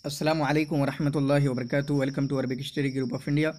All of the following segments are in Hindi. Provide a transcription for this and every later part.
अस्सलामु अलैकुम वरहमतुल्लाहि वबरकातुहू। Welcome to Arabic study group of India.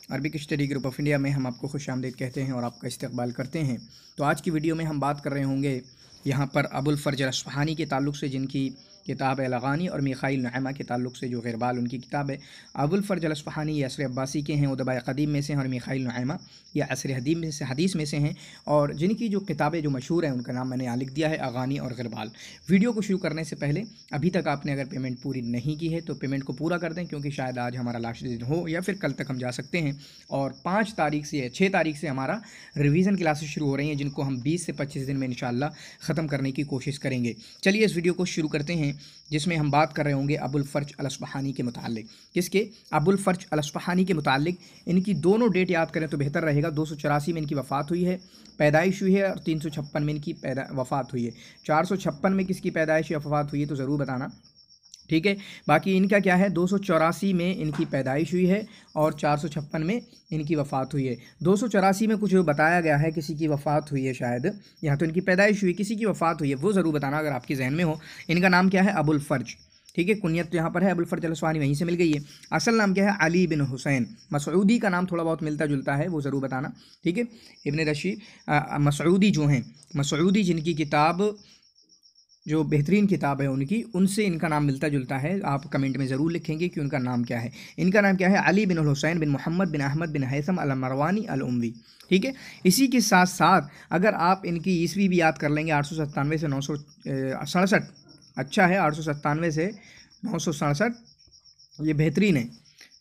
Arabic study group of India में हम आपको खुशामदीद कहते हैं और आपका इस्तकबाल करते हैं। तो आज की वीडियो में हम बात कर रहे होंगे यहाँ पर अबुल फ़र्ज अल-अस्फ़हानी के ताल्लुक़ से, जिनकी किताब है अल-अग़ानी, और मीखाइल नुअैमा के ताल्लुक़ से जो ग़िरबाल उनकी किताब है। अबुल फ़र्ज अल-अस्फ़हानी ये असर अब्बासी के हैं, उदबाए क़दीम में से हैं, और मीखाइल नुअैमा या असर हदीस में से हैं। और जिनकी जो किताबें जो मशहूर हैं उनका नाम मैंने यहाँ लिख दिया है, अग़ानी और ग़िरबाल। वीडियो को शुरू करने से पहले अभी तक आपने अगर पेमेंट पूरी नहीं की है तो पेमेंट को पूरा कर दें, क्योंकि शायद आज हमारा लास्ट दिन हो या फिर कल तक हम जा सकते हैं। और 5 तारीख से 6 तारीख से हमारा रिवीजन क्लासेस शुरू हो रही हैं, जिनको हम 20 से 25 दिन में इंशाअल्लाह ख़त्म करने की कोशिश करेंगे। चलिए इस वीडियो को शुरू करते हैं, जिसमें हम बात कर रहे होंगे अबुल फ़र्ज अल-अस्फ़हानी के मुताल्लिक़। किसके? अबुल फ़र्ज अल-अस्फ़हानी के मुताल्लिक़। इनकी दोनों डेट याद करें तो बेहतर रहेगा। 284 में इनकी वफ़ात हुई है, पैदाइश हुई है, और 356 में इनकी वफ़ात हुई है। 456 में किसकी पैदाइश या वफ़ात हुई है तो ज़रूर बताना, ठीक है। बाकी इनका क्या है, 284 में इनकी पैदाइश हुई है और 456 में इनकी वफ़ात हुई है। 284 में कुछ बताया गया है, किसी की वफ़ात हुई है शायद, यहाँ तो इनकी पैदाइश हुई, किसी की वफ़ात हुई है, वो ज़रूर बताना अगर आपके जहन में हो। इनका नाम क्या है? अबुल फ़र्ज, ठीक है। कुनियत तो यहाँ पर है अबुल फ़र्ज अल-अस्फ़हानी, वहीं से मिल गई है। असल नाम क्या है? अली बिन हुसैन। मसऊदी का नाम थोड़ा बहुत मिलता जुलता है, वो ज़रूर बताना, ठीक है। इब्न रशीद मसऊदी जो हैं, मसऊदी जिनकी किताब जो बेहतरीन किताब है उनकी, उनसे इनका नाम मिलता जुलता है। आप कमेंट में ज़रूर लिखेंगे कि उनका नाम क्या है। इनका नाम क्या है? अली बिन हुसैन बिन मोहम्मद बिन अहमद बिन हैसम अल-मरवानी अल-उम्वी, ठीक है। इसी के साथ साथ अगर आप इनकी ईस्वी भी याद कर लेंगे, 897 से 967, अच्छा है, 897 से 967, ये बेहतरीन है,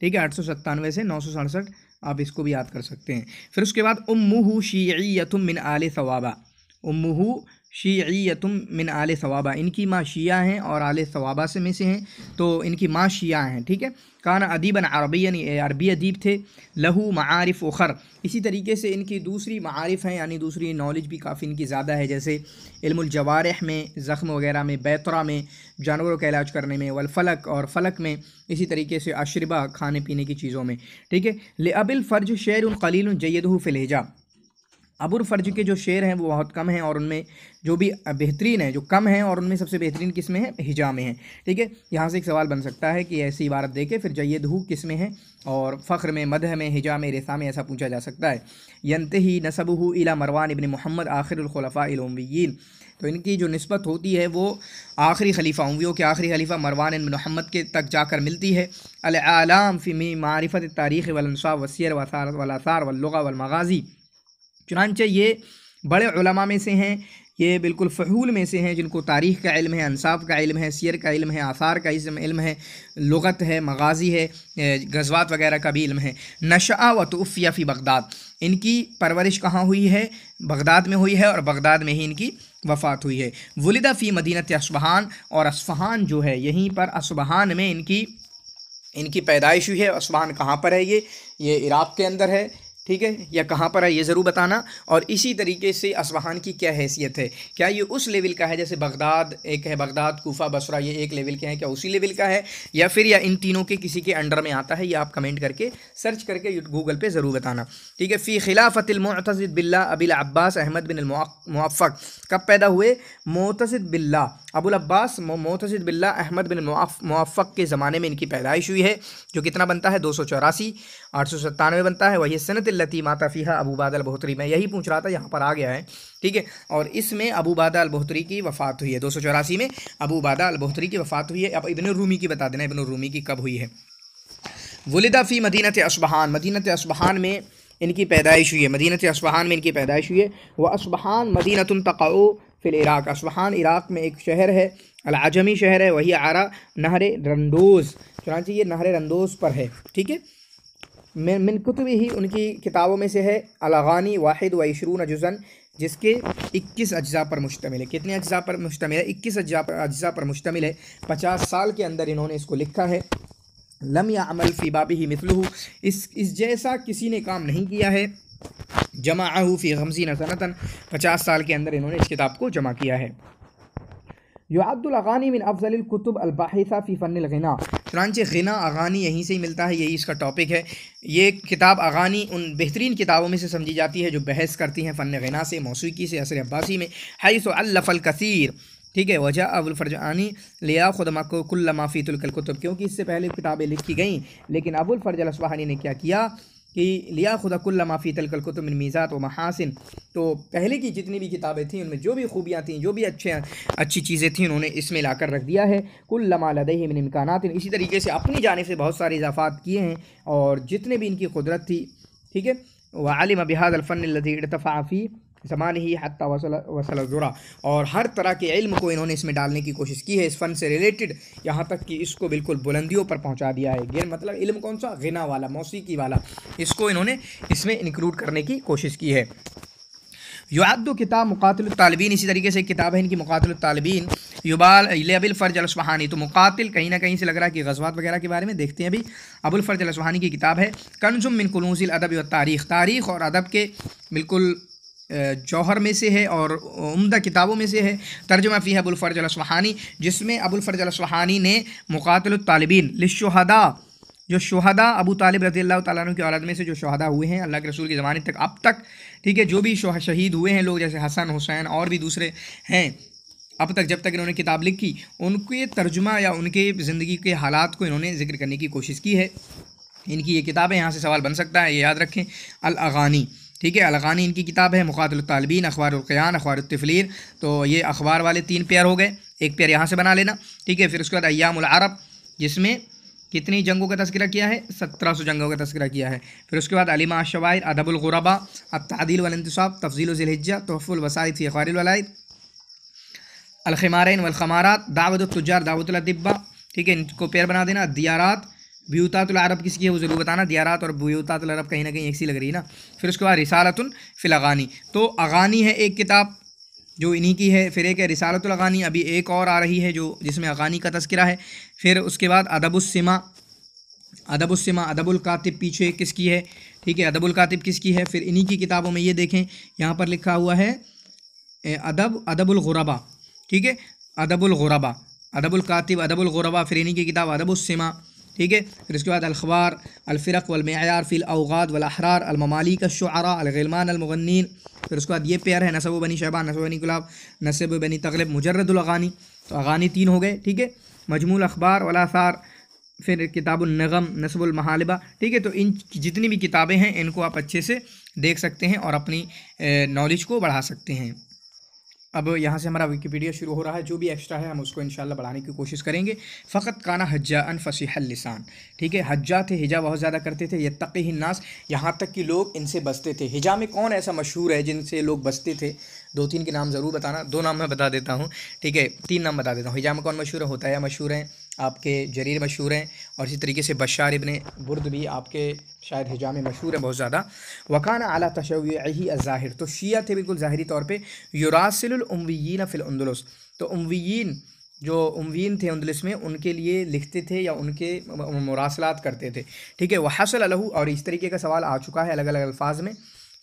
ठीक है। 897 से 967 आप इसको भी याद कर सकते हैं। फिर उसके बाद उम्मुहु शीइयतुम मिन आले सवाबा, उम्मुहु शीइयतुम मिन आले सवाबा, इनकी माँ शिया हैं और आले सवाबा से में से हैं, तो इनकी माँ शिया हैं, ठीक है। काना अदीबन अरबियन, अरबी अदीब थे। लहू मारिफ उखर, इसी तरीके से इनकी दूसरी मारिफ हैं, यानी दूसरी नॉलेज भी काफ़ी इनकी ज़्यादा है, जैसे इल्मुल जवारिह में, ज़ख्म वगैरह में, बैतरा में, जानवरों का इलाज करने में, वल फ़लक और फ़लक में, इसी तरीके से अशरबा, खाने पीने की चीज़ों में, ठीक है। ले अबिल फ़र्ज शेर क़लील जय्यदहु फ़िल हिजा, अबुल फ़र्ज के जो शेर हैं वो बहुत कम हैं, और उनमें जो भी बेहतरीन है, जो कम हैं, और उनमें सबसे बेहतरीन किस में है? हिजा में है, ठीक है। यहाँ से एक सवाल बन सकता है कि ऐसी इबारत देके फिर जय्यदहु किस में है, और फ़ख्र में, मदह में, हिजा में, रेसा में, ऐसा पूछा जा सकता है। यंतही नसबहु इला मरवान इब्न मोहम्मद आखिरुल खुलफ़ाइल उम्विय्यीन, तो इनकी जो निस्बत होती है वो आखिरी खलीफा, उम्वियों के आखिरी खलीफा मरवान इब्न मोहम्मद के तक जाकर मिलती है। अल-आलाम फ़ी मारिफ़त तारीख़ वल अंसाब वस्सियर वल आसार वल लुग़ा वल मग़ाज़ी, चुनांचे ये बड़े उलमा में से हैं, ये बिल्कुल फ़हूल में से हैं, जिनको तारीख़ का इल्म है, अंसाब का इल्म है, सियर का इल्म है, आसार का इल्म है, लुग़त है, मगाज़ी है, गज़वात वगैरह का भी इल्म है। नशअ व तुफ़िया फ़ी बगदाद, इनकी परवरिश कहाँ हुई है? बगदाद में हुई है, और बगदाद में ही इनकी वफ़ात हुई है। वुलिदा फ़ी मदीनत अस्फ़हान, और अस्फ़हान जो है यहीं पर अस्फ़हान में इनकी पैदाइश हुई है। अस्फ़हान कहाँ पर है? ये इराक़ के अंदर है, ठीक है, या कहाँ पर है ये ज़रूर बताना। और इसी तरीके से अस्फ़हान की क्या हैसियत है? क्या ये उस लेवल का है जैसे बगदाद एक है, बगदाद, कूफा, बसरा, ये एक लेवल के हैं, क्या उसी लेवल का है, या फिर या इन तीनों के किसी के अंडर में आता है? ये आप कमेंट करके सर्च करके गूगल पे ज़रूर बताना, ठीक है। फ़ी खिलाफ़तिल मुअतज़िद बिल्लाह अबिल अब्बास अहमद बिन मुअफ़्फ़क़, कब पैदा हुए? मुअतज़िद बिल्लाह, अबुल अब्बास मुअतज़िद बिल्लाह अहमद बिन मुअफ़्फ़क़ के ज़माने में इनकी पैदाइश हुई है, जो कितना बनता है? 284, 897 बनता है। वही सनत लती माता फ़ीहा अबू बादा अल-बुख़्तरी, मैं यही पूछ रहा था, यहाँ पर आ गया है, ठीक है। और इसमें अबू बादा अल-बुख़्तरी की वफ़ात हुई है, 284 में अबू बादा अल-बुख़्तरी की वफ़ात हुई है। अब इब्न रूमी की बता देना, इब्न रूमी की कब हुई है? वुलिदा फ़ी मदीनत अस्फ़हान, मदीनत अस्फ़हान में इनकी पैदाइश हुई है, मदीनत अस्फ़हान में इनकी पैदाइश हुई है। वह अस्फ़हान मदीनतुन तक़अ फ़िल इराक़, अस्फ़हान इराक़ में एक शहर है, अल-अजमी शहर है, वही आरा नहर रंदोज़, चुनांचे ये नहर रंदोज़ पर है, ठीक है। मिन कुतुबी ही, उनकी किताबों में से है अल-अग़ानी वाहिद व इशरून जुज़न, जिसके 21 अज्जा पर मुश्तमिल है। कितने अज्जा पर मुश्तमिल है? 21 अज्जा पर मुश्तमिल है। 50 साल के अंदर इन्होंने इसको लिखा है। लम यअमल फ़ी बाबिही मिथलुहु, इस जैसा किसी ने काम नहीं किया है। जमाअहु फ़ी 50 सनतन, 50 साल के अंदर इन्होंने इस किताब को जमा किया है। युअद्दुल अग़ानी मिन अफ़ज़लिल कुतुब अल-बाहिसा फ़ी फ़न्निल ग़िना, चुनांचे ग़िना अग़ानी यहीं से ही मिलता है, यही इसका टॉपिक है। ये किताब अग़ानी उन बेहतरीन किताबों में से समझी जाती है जो बहस करती हैं फ़न ग़िना से, मौसीकी से, असर अब्बासी में। हैसु अल्लफ़ल कसीर, ठीक है। वजह अबुल फरजानी लिया खुदमा को कुल्ला माफ़ी तुल कुतुब, क्योंकि इससे पहले किताबें लिखी गई, लेकिन अबुल फरज अल अस्फ़हानी ने क्या किया कि लिया खुदा कुल्ला माफ़ी तुल कुतुब मिन मीज़ात व महासिन, तो पहले की जितनी भी किताबें थीं उनमें जो भी खूबियाँ थीं, जो भी अच्छी चीज़ें थीं, उन्होंने इसमें लाकर रख दिया है। कुल्ला मा लदैहि मिन इम्कानात, इसी तरीके से अपनी जानिब से बहुत सारे इजाफ़ात किए हैं और जितने भी इनकी कुदरत थी, ठीक है। व आलिम बिहाज़ अल फ़न लज़ी इर्तफ़ा फ़ी ज़मान ही हत्ता वसल ज़ुरा, और हर तरह के इल्म को इन्होंने इसमें डालने की कोशिश की है, इस फ़न से रिलेटेड, यहाँ तक कि इसको बिल्कुल बुलंदियों पर पहुँचा दिया है। गेर मतलब इल्म कौन सा, गिना वाला, मौसीकी वाला, इसको इन्होंने इसमें इंक्लूड करने की कोशिश की है। युअद्दु किताब मुक़ातिलुत तालिबीन, इसी तरीके से एक किताब है इनकी मुक़ातिलुत तालिबीन युबाल अबुल फ़र्ज अल अस्फ़हानी। तो मुक़ातिल कहीं ना कहीं से लग रहा है कि ग़ज़वात वगैरह के बारे में देखते हैं अभी। अबुल फ़र्ज अल अस्फ़हानी की किताब है कंज़ुम मिन कुनूज़िल अदब व तारीख़, तारीख़ और अदब के बिल्कुल जौहर में से है और उम्दा किताबों में से है। तर्जुमा फ़ी अबुल फ़र्ज अल अस्फ़हानी, जिसमें अबुल फ़र्ज अल अस्फ़हानी ने मुक़ातिलुत तालिबीन लिश्शुहदा, जो शुहदा अबू तालिब रज़ियल्लाहु तआला अन्हु की औलाद में से जो शुहदा हुए हैं अल्लाह के रसूल के ज़माने तक अब तक, ठीक है, जो भी शहीद हुए हैं लोग, जैसे हसन हुसैन और भी दूसरे हैं अब तक, जब तक इन्होंने किताब लिखी, उनके तर्जुमा या उनके ज़िंदगी के हालात को इन्होंने ज़िक्र करने की कोशिश की है। इनकी ये किताब है, यहाँ से सवाल बन सकता है, ये याद रखें। अल अगानी, ठीक है, अल अगानी इनकी किताब है। मुक़ातिलुत तालिबीन, अख़बारुल क़ियान, अख़बारुत तिफ़लीर, तो ये अखबार वाले 3 पेयर हो गए, एक पेयर यहाँ से बना लेना, ठीक है। फिर उसके बाद अय्यामुल अरब, जिसमें कितनी जंगों का तज़किरा किया है, 1700 जंगों का तज़किरा किया है। फिर उसके बाद अलिमा अश-शवाइर, अदबुल गुरबा, अत-तादील वल इंतिसाब, तफ़ज़ील ज़िल-हिज्जा, तुहफ़ुल वसाइद फ़ी अख़बारिल वलाइद, अल ख़िमारैन वल ख़मारात, दावतुत तुज्जार, दावतुल अतिब्बा, ठीक है, इनको पेयर बना देना। दियारात, ब्यूतातुल अरब किसकी है वो ज़रूर बताना, दियारात और ब्यूतातुल अरब कहीं ना कहीं एक सी लग रही है ना। फिर उसके बाद रिसालतुन फ़िल अगानी, तो अगानी है एक किताब जो इन्हीं की है। फिर एक है रिसालतुल अगानी, अभी एक और आ रही है जो जिसमें अगानी का तज़किरा है। फिर उसके बाद अदबुस्सिमा, अदबुस्सिमा, अदबुल कातिब पीछे किसकी है, ठीक है, अदबुल कातिब किसकी है। फिर इन्हीं की किताबों में ये देखें, यहाँ पर लिखा हुआ है अदबुल गुरबा, ठीक है, अदबुल गुरबा, अदबुल कातिब, अदबुल गुरबा, फिर इन्हीं की किताब अदबुस्सिमा, ठीक है। फिर उसके बाद अल-अख़बार, अल-फ़िरक़ वल मियार फ़िल अवगाद वल अहरार, अल ममालिक अश-शुअरा, अल ग़िलमान अल मुग़न्नीन। फिर उसके बाद ये पेयर है नसब बनी शैबान, नसब बनी गुलाब, नसब बनी तग़लिब, मुजर्रदुल अगानी, तो अगानी 3 हो गए, ठीक है। मजमूल अख़बार वल आसार, फिर किताबुन नग़म, नस्बुल महालिबा, ठीक है। तो इन जितनी भी किताबें हैं इनको आप अच्छे से देख सकते हैं और अपनी नॉलेज को बढ़ा सकते हैं। अब यहाँ से हमारा विकिपीडिया शुरू हो रहा है, जो भी एक्स्ट्रा है हम उसको इंशाल्लाह बढ़ाने की कोशिश करेंगे। फ़क़त काना हज्जाअन फ़सीहल लिसान, ठीक है, हज्जा थे, हिजा बहुत ज़्यादा करते थे। यत्तक़िहिन नास, यहाँ तक कि लोग इनसे बचते थे। हिजा में कौन ऐसा मशहूर है जिनसे लोग बचते थे, 2-3 के नाम ज़रूर बताना। 2 नाम मैं बता देता हूँ, ठीक है, 3 नाम बता देता हूँ। हिजा में कौन मशहूर है, होताया मशहूर हैं, आपके जरीर मशहूर हैं, और इसी तरीके से बशार इब्ने बुर्द भी आपके शायद हिजा में मशहूर है बहुत ज़्यादा। वकाना अला तशय्युही अज़्ज़ाहिर, तो शिया थे बिल्कुल ज़ाहिरी तौर पे। युरासिलुल उम्वियीन फ़िल अंदलुस, तो उम्वियीन जो उम्वियीन थे अंदलुस में, उनके लिए लिखते थे या उनके मुरासलात करते थे, ठीक है। वहसल लहू, और इस तरीके का सवाल आ चुका है अलग अलग अल्फाज में,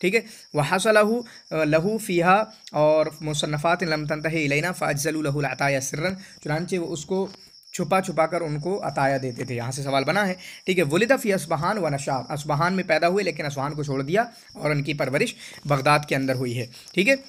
ठीक है। वहसलहू लहू फ़ीहा, और मुसन्नफ़ात लम तंतही इलैना फ़अज्ज़लू लहू अताया सिर्रन, चुनांचे वो उसको छुपा छुपा कर उनको अताया देते थे। यहाँ से सवाल बना है, ठीक है। वलिदा फ़ी अस्बहान व नशाब, अस्बहान में पैदा हुए लेकिन अस्बहान को छोड़ दिया, और उनकी परवरिश बगदाद के अंदर हुई है, ठीक है।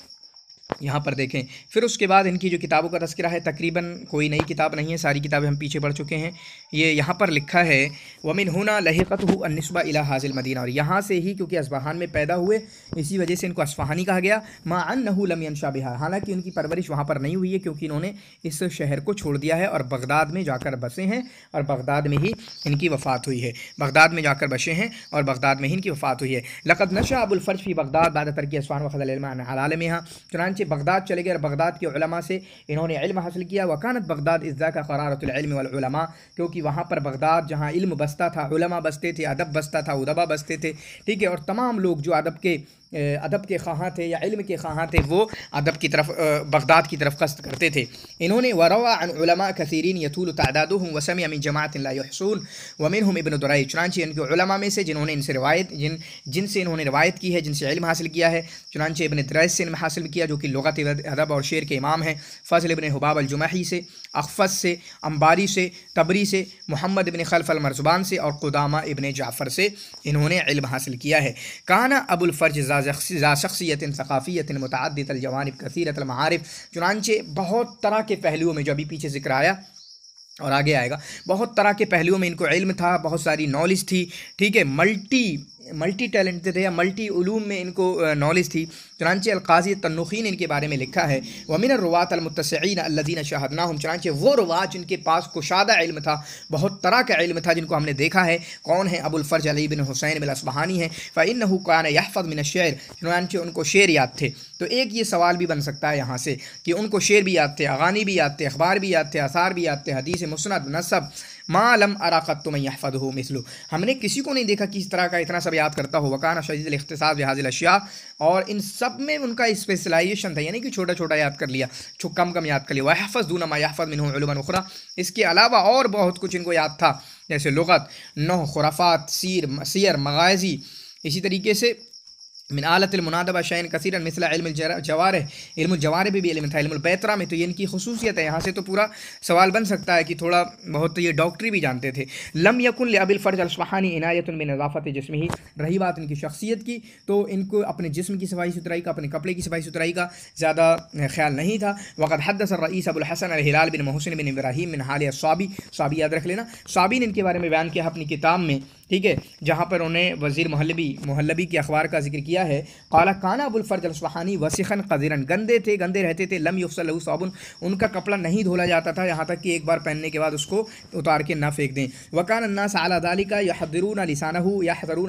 यहाँ पर देखें, फिर उसके बाद इनकी जो किताबों का तज़किरा है, तकरीबन कोई नई किताब नहीं है, सारी किताबें हम पीछे पढ़ चुके हैं। ये यहाँ पर लिखा है वमिन हुना लहिक़तहु अन्निस्बा इला हाज़िल मदीना, और यहाँ से ही क्योंकि अस्बहान में पैदा हुए इसी वजह से इनको अस्फ़हानी कहा गया। मा अन्नहु लम यंशा बिहा, हालांकि उनकी परवरिश वहाँ पर नहीं हुई है क्योंकि इन्होंने इस शहर को छोड़ दिया है और बगदाद में जाकर बसे हैं, और बगदाद में ही इनकी वफ़ात हुई है। बगदाद में जाकर बसे हैं और बगदाद में ही इनकी वफ़ात हुई है। लक़द नशा अबुल फ़र्ज फ़ी बगदाद बाद तरकी अस्फ़हान व ख़ज़ल इल्म अन आलमिहा, चुनांचे बगदाद चले गए और बगदाद के उलमा से इन्होंने इल्म हासिल किया। वकानत बगदाद इज़्ज़ा का क़रारतुल इल्म वल उलमा, क्योंकि वहाँ पर बगदाद जहाँ इल्म बसता था, उलमा बसते थे, अदब बसता था, उदबा बसते थे, ठीक है। और तमाम लोग जो अदब के ख़्वाहां थे या इल्म के ख़्वाहां थे, वो अदब की तरफ बगदाद की तरफ क़स्द करते थे। इन्होंने वरवा अन उलमा कसीरीन यतूल तादादुहुम व समिअ मिन जमाअतिन ला युहसून व मिनहुम इब्न दुरैज, चुनांचे इनके उलमा में से जिन्होंने इनसे रिवायत जिनसे इन्होंने रिवायत की है, जिनसे इल्म हासिल किया है, चुनांचे इब्न दुरैज से इल्म हासिल किया जो कि लुग़त अदब और शेर के इमाम हैं। फ़ज़ल इब्न हुबाब अल-जुमही से, अख़फ़स से, अंबारी से, तबरी से, मोहम्मद इब्न खल्फ़ अल-मरज़बान से और क़ुदामा इब्न जाफ़र से इन्होंने इल्म हासिल किया है। काना अबुल फ़र्ज ज़ा शख्सियतिन सक़ाफ़ियतिन मुतअद्दिदल जवानिब कसीरतल मआरिफ। चुनांचे बहुत तरह के पहलुओं में, जो अभी पीछे ज़िक्र आया और आगे आएगा, बहुत तरह के पहलुओं में इनको इल्म था, बहुत सारी नॉलेज थी, ठीक है, मल्टी टैलेंटेड थे या मल्टी उलूम में इनको नॉलेज थी। चुनांचे अल-क़ाज़ी तन्नुखी ने इनके बारे में लिखा है, वमिन रुवात अल-मुत्तसिईन अल्लज़ीना शहदनाहुम। चुनांचे वो रुवात जिनके पास कुशादा इल्म था, बहुत तरह का इल्म था, जिनको हमने देखा है। कौन है? अबुल फ़र्ज अली बिन हुसैन बिन अस्बहानी है। फ़इन्नहु कान यहफ़ज़ मिन अश-शेर। चुनांचे उनको शेर याद थे। तो एक ये सवाल भी बन सकता है यहाँ से कि उनको शेर भी याद थे, अगानी भी याद थे, अखबार भी याद थे, आसार भी याद थे, हदीस मुस्नद नसब मालम अराक़त्तु मन यहफ़ज़ुहु मिस्लु। हमने किसी को नहीं देखा कि इस तरह का इतना सब याद करता हो। वकाना शदीदुल इख्तिसास बिहाज़िल अशिया। और इन सब में उनका स्पेशलाइजेशन था, यानी कि छोटा छोटा याद कर लिया, कम याद कर लिया। वह यहफ़ज़ दूना मा यहफ़ज़ मिन्हु उलूमन उख़रा। इसके अलावा और बहुत कुछ इनको याद था, जैसे लुग़त, नहव, खुराफ़ात, सीर, मग़ाज़ी। इसी तरीके से मिन आलतिल मुनादबा शैन कसीरन मिसला इल्मुल जवारिह। इल्मुल जवारिह भी इल्म था। इल्मुल बैतरा में तो ये इनकी खुसूसियत है। यहाँ से तो पूरा सवाल बन सकता है कि थोड़ा बहुत ये डॉक्टरी भी जानते थे। लम यकुन लिअबिल फ़र्ज अल-अस्बहानी इनायतुन बिनज़ाफ़त जिस्मिही। रही बात इनकी शख्सियत की, तो इनको अपने जिस्म की सफाई सुथराई का, अपने कपड़े की सफाई सुथराई का ज़्यादा ख्याल नहीं था। वक़द हद्दस रईस अबुल हसन अल-हिलाल बिन मोहसिन बिन इब्राहीम बिन हाल स्वाबी। स्वाबी याद रख लेना, स्वाबी ने इनके बारे में बयान किया अपनी किताब में, ठीक है, जहाँ पर उन्हें वज़ीर मुहल्लबी के अखबार का जिक्र किया है। क़ाला काना अबुल फ़र्ज अल-अस्बहानी वसिखन क़दीरन। गंदे थे, गंदे रहते थे। लम युग़सल लहू साबुन। उनका कपड़ा नहीं धोला जाता था, यहाँ तक कि एक बार पहनने के बाद उसको उतार के ना फेंक दें। वकान अन्नास अला ज़ालिका यहज़रून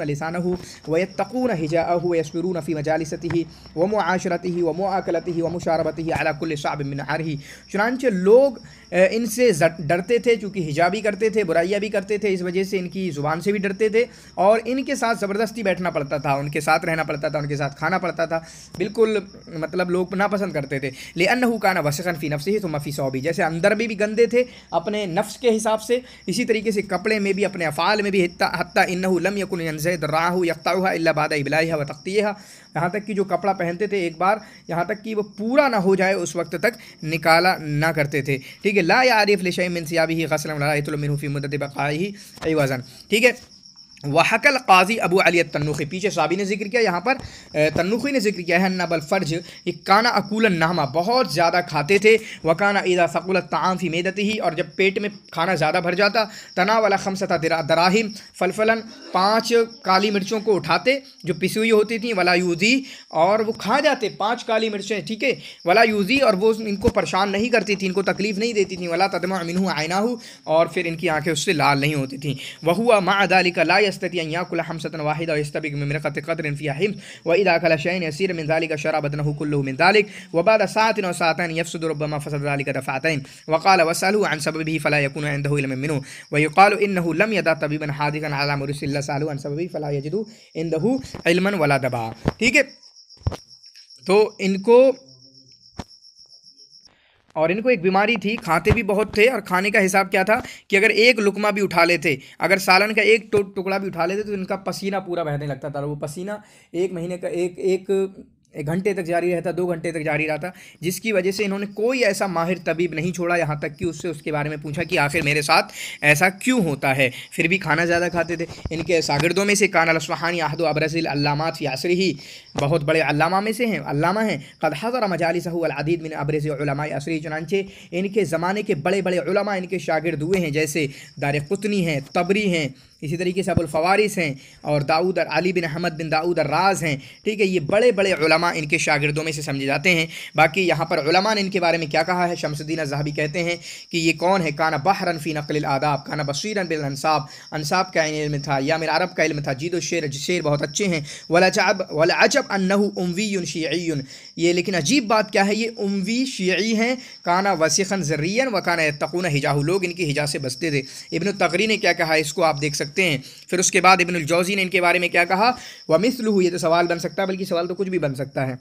लिसानहु व यत्तक़ून हिजाअहु व यस्बिरून फ़ी मजालिसतिही व मुआशरतिही व मुआकलतिही व मुशारबतिही अला कुल्लि शाबिन मिन नहारिही। चुनांचे लोग इनसे डरते थे, चूँकि हिजाबी करते थे, बुराइयाँ भी करते थे, इस वजह से इनकी ज़ुबान से भी डरते थे और इनके साथ ज़बरदस्ती बैठना पड़ता था, उनके साथ रहना पड़ता था, उनके साथ खाना पड़ता था। बिल्कुल मतलब लोग नापसंद करते थे। लिअन्नहु कान वसिखन फ़ी नफ्सिही सुम्मा फ़ी सौबी। जैसे अंदर में भी गंदे थे अपने नफ्स के हिसाब से, इसी तरीके से कपड़े में भी, अपने अफ़ाल में भी। हत्ता इन्नहु लम यकुन यंज़िद राहु यक़तउहा इल्ला बाद इबलाइहा व तक़तिहा। यहाँ तक कि जो कपड़ा पहनते थे एक बार, यहाँ तक कि वो पूरा ना हो जाए उस वक्त तक निकाला ना करते थे, ठीक है। ला यारिफ लिशैइन मिन सियाबिही ग़स्लन वला यतलु मिन्हु फ़ी मुद्दति बक़ाइही अयवज़न, ठीक है। वहकल क़ाज़ी अबू अली तन्नुखी। पीछे साबी ने जिक्र किया, यहाँ पर तन्नुखी ने जिक्र किया है। नबल फ़र्ज काना अकूलन नहमा, बहुत ज़्यादा खाते थे। वकाना इज़ा सक़ुलत ताम फ़ी मेदतिही। और जब पेट में खाना ज़्यादा भर जाता, तनावला खमसता दराहिम फलफलन, 5 काली मिर्चों को उठाते जो पिसी हुई होती थी। वला यूज़ी, और वो खा जाते 5 काली मिर्चें, ठीक है। वला यूज़ी, और वो इनको परेशान नहीं करती थी, इनको तकलीफ़ नहीं देती थी। वला तदमा मिन्हु आइनाहु, और फिर इनकी आँखें उससे लाल नहीं होती थी। वहुआ मा ज़ालिका ला यस्तती अन याकुल हमसतन वाहिदा व यस्तबिक मिन मिरक़त क़दरिन फ़ीहा हिम व इज़ा अकल शैअन यसीरन मिन ज़ालिका शरा बदनहु कुल्लुहु मिन ज़ालिक व बाद साअतिन व साअतैन यफ़सुदु रुब्बमा फ़सद ज़ालिका दफ़अतैन। व क़ाल वसअलहु अन सबबिही फ़ला यकुनु इंदहु इल्मुन मिन्हु व युक़ालु इन्नहु लम यदा तबीबन हादिक़न अला मुरसिल्ला सअलहु अन सबबिही फ़ला यजिदु इंदहु इल्मन वला दबा, ठीक है। तो इनको एक बीमारी थी, खाते भी बहुत थे। और खाने का हिसाब क्या था कि अगर एक लुकमा भी उठा लेते, अगर सालन का एक टुकड़ा भी उठा लेते, तो इनका पसीना पूरा बहने लगता था। और वो पसीना एक महीने का एक घंटे तक जारी रहता, 2 घंटे तक जारी रहता, जिसकी वजह से इन्होंने कोई ऐसा माहिर तबीब नहीं छोड़ा, यहाँ तक कि उससे उसके बारे में पूछा कि आखिर मेरे साथ ऐसा क्यों होता है। फिर भी खाना ज़्यादा खाते थे। इनके शागिर्दों में से कान अल-अस्बहानी अहदु अबरज़िल अल्लामात फ़ी असरिही, बहुत बड़े अल्लामा में से हैं, अल्लामा हैं। क़द हज़र मजालिसहु अल-अदीद मिन अबरज़ उलमाए असरी। चुनांचे इनके ज़माने के बड़े बड़े उलमा इनके शागिर्द हुए हैं, जैसे दारक़ुतनी हैं, तबरी हैं, इसी तरीके से अबुल फ़वारिस हैं, और दाऊद अली बिन अहमद बिन दाऊद अर्राज़ हैं, ठीक है। ये बड़े बड़े उलमा इनके शागिर्दों में से समझे जाते हैं। बाकी यहाँ पर उलमा ने इनके बारे में क्या कहा है, शम्सुद्दीन अज़्ज़हाबी कहते हैं कि ये कौन है। काना बहरन फ़ी नक़लिल आदाब, काना बसीरन बिल अंसाब, अंसाब का इल्म था, या मेरा अरब का इल्म था। जीदो शेर बहुत अच्छे हैं। वला अजब अन्नहु उम्वीयुन शिय्यियुन, ये लेकिन अजीब बात क्या है, ये उम्वी शिय्यी हैं। काना वसिखन ज़र्रियन व काना यत्तक़ून हिजाहु, लोग इनकी हिजा से बचते थे। इब्न तग़री ने क्या कहा, इसको आप देख सकते हैं। फिर उसके बाद इब्नुल जौज़ी ने इनके बारे में क्या कहा, व मिस्लुहु, ये तो सवाल बन सकता है, बल्कि सवाल तो कुछ भी बन सकता है।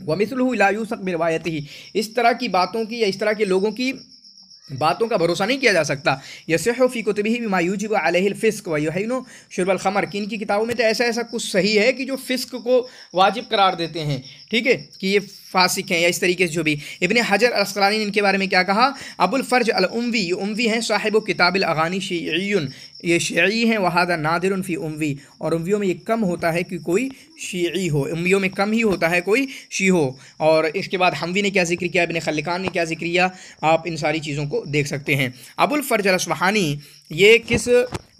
व मिस्लुहु ला यूसक़ बिरवायतिही, इस तरह की बातों की या इस तरह के लोगों की बातों का भरोसा नहीं किया जा सकता। यसिहु फ़ी कुतुबिही बिमा युजिबु अलैहिल फ़िस्क़ व युहिनु शुर्बल ख़मर, कि इनकी किताबों में तो ऐसा कुछ सही है कि जो फ़िस्क़ को वाजिब करार देते हैं, ठीक है, कि ये फासिक हैं या इस तरीके से जो भी। इब्ने हजर अस्क़लानी ने इनके बारे में क्या कहा, अबुल फ़र्ज अल उम्वी, ये उम्वी हैं, साहिब किताबिल अगानी शीईयुन, ये शीई हैं, वहादा नादिरुन फ़ी उम्वी, और उम्वियों में ये कम होता है कि कोई शीई हो, उम्वियों में कम ही होता है कोई शी हो। और इसके बाद हमवी ने क्या जिक्र किया, इब्ने खल्लिकान ने क्या जिक्र किया, आप इन सारी चीज़ों को देख सकते हैं। अबुल फ़र्ज अल अस्फ़हानी ये किस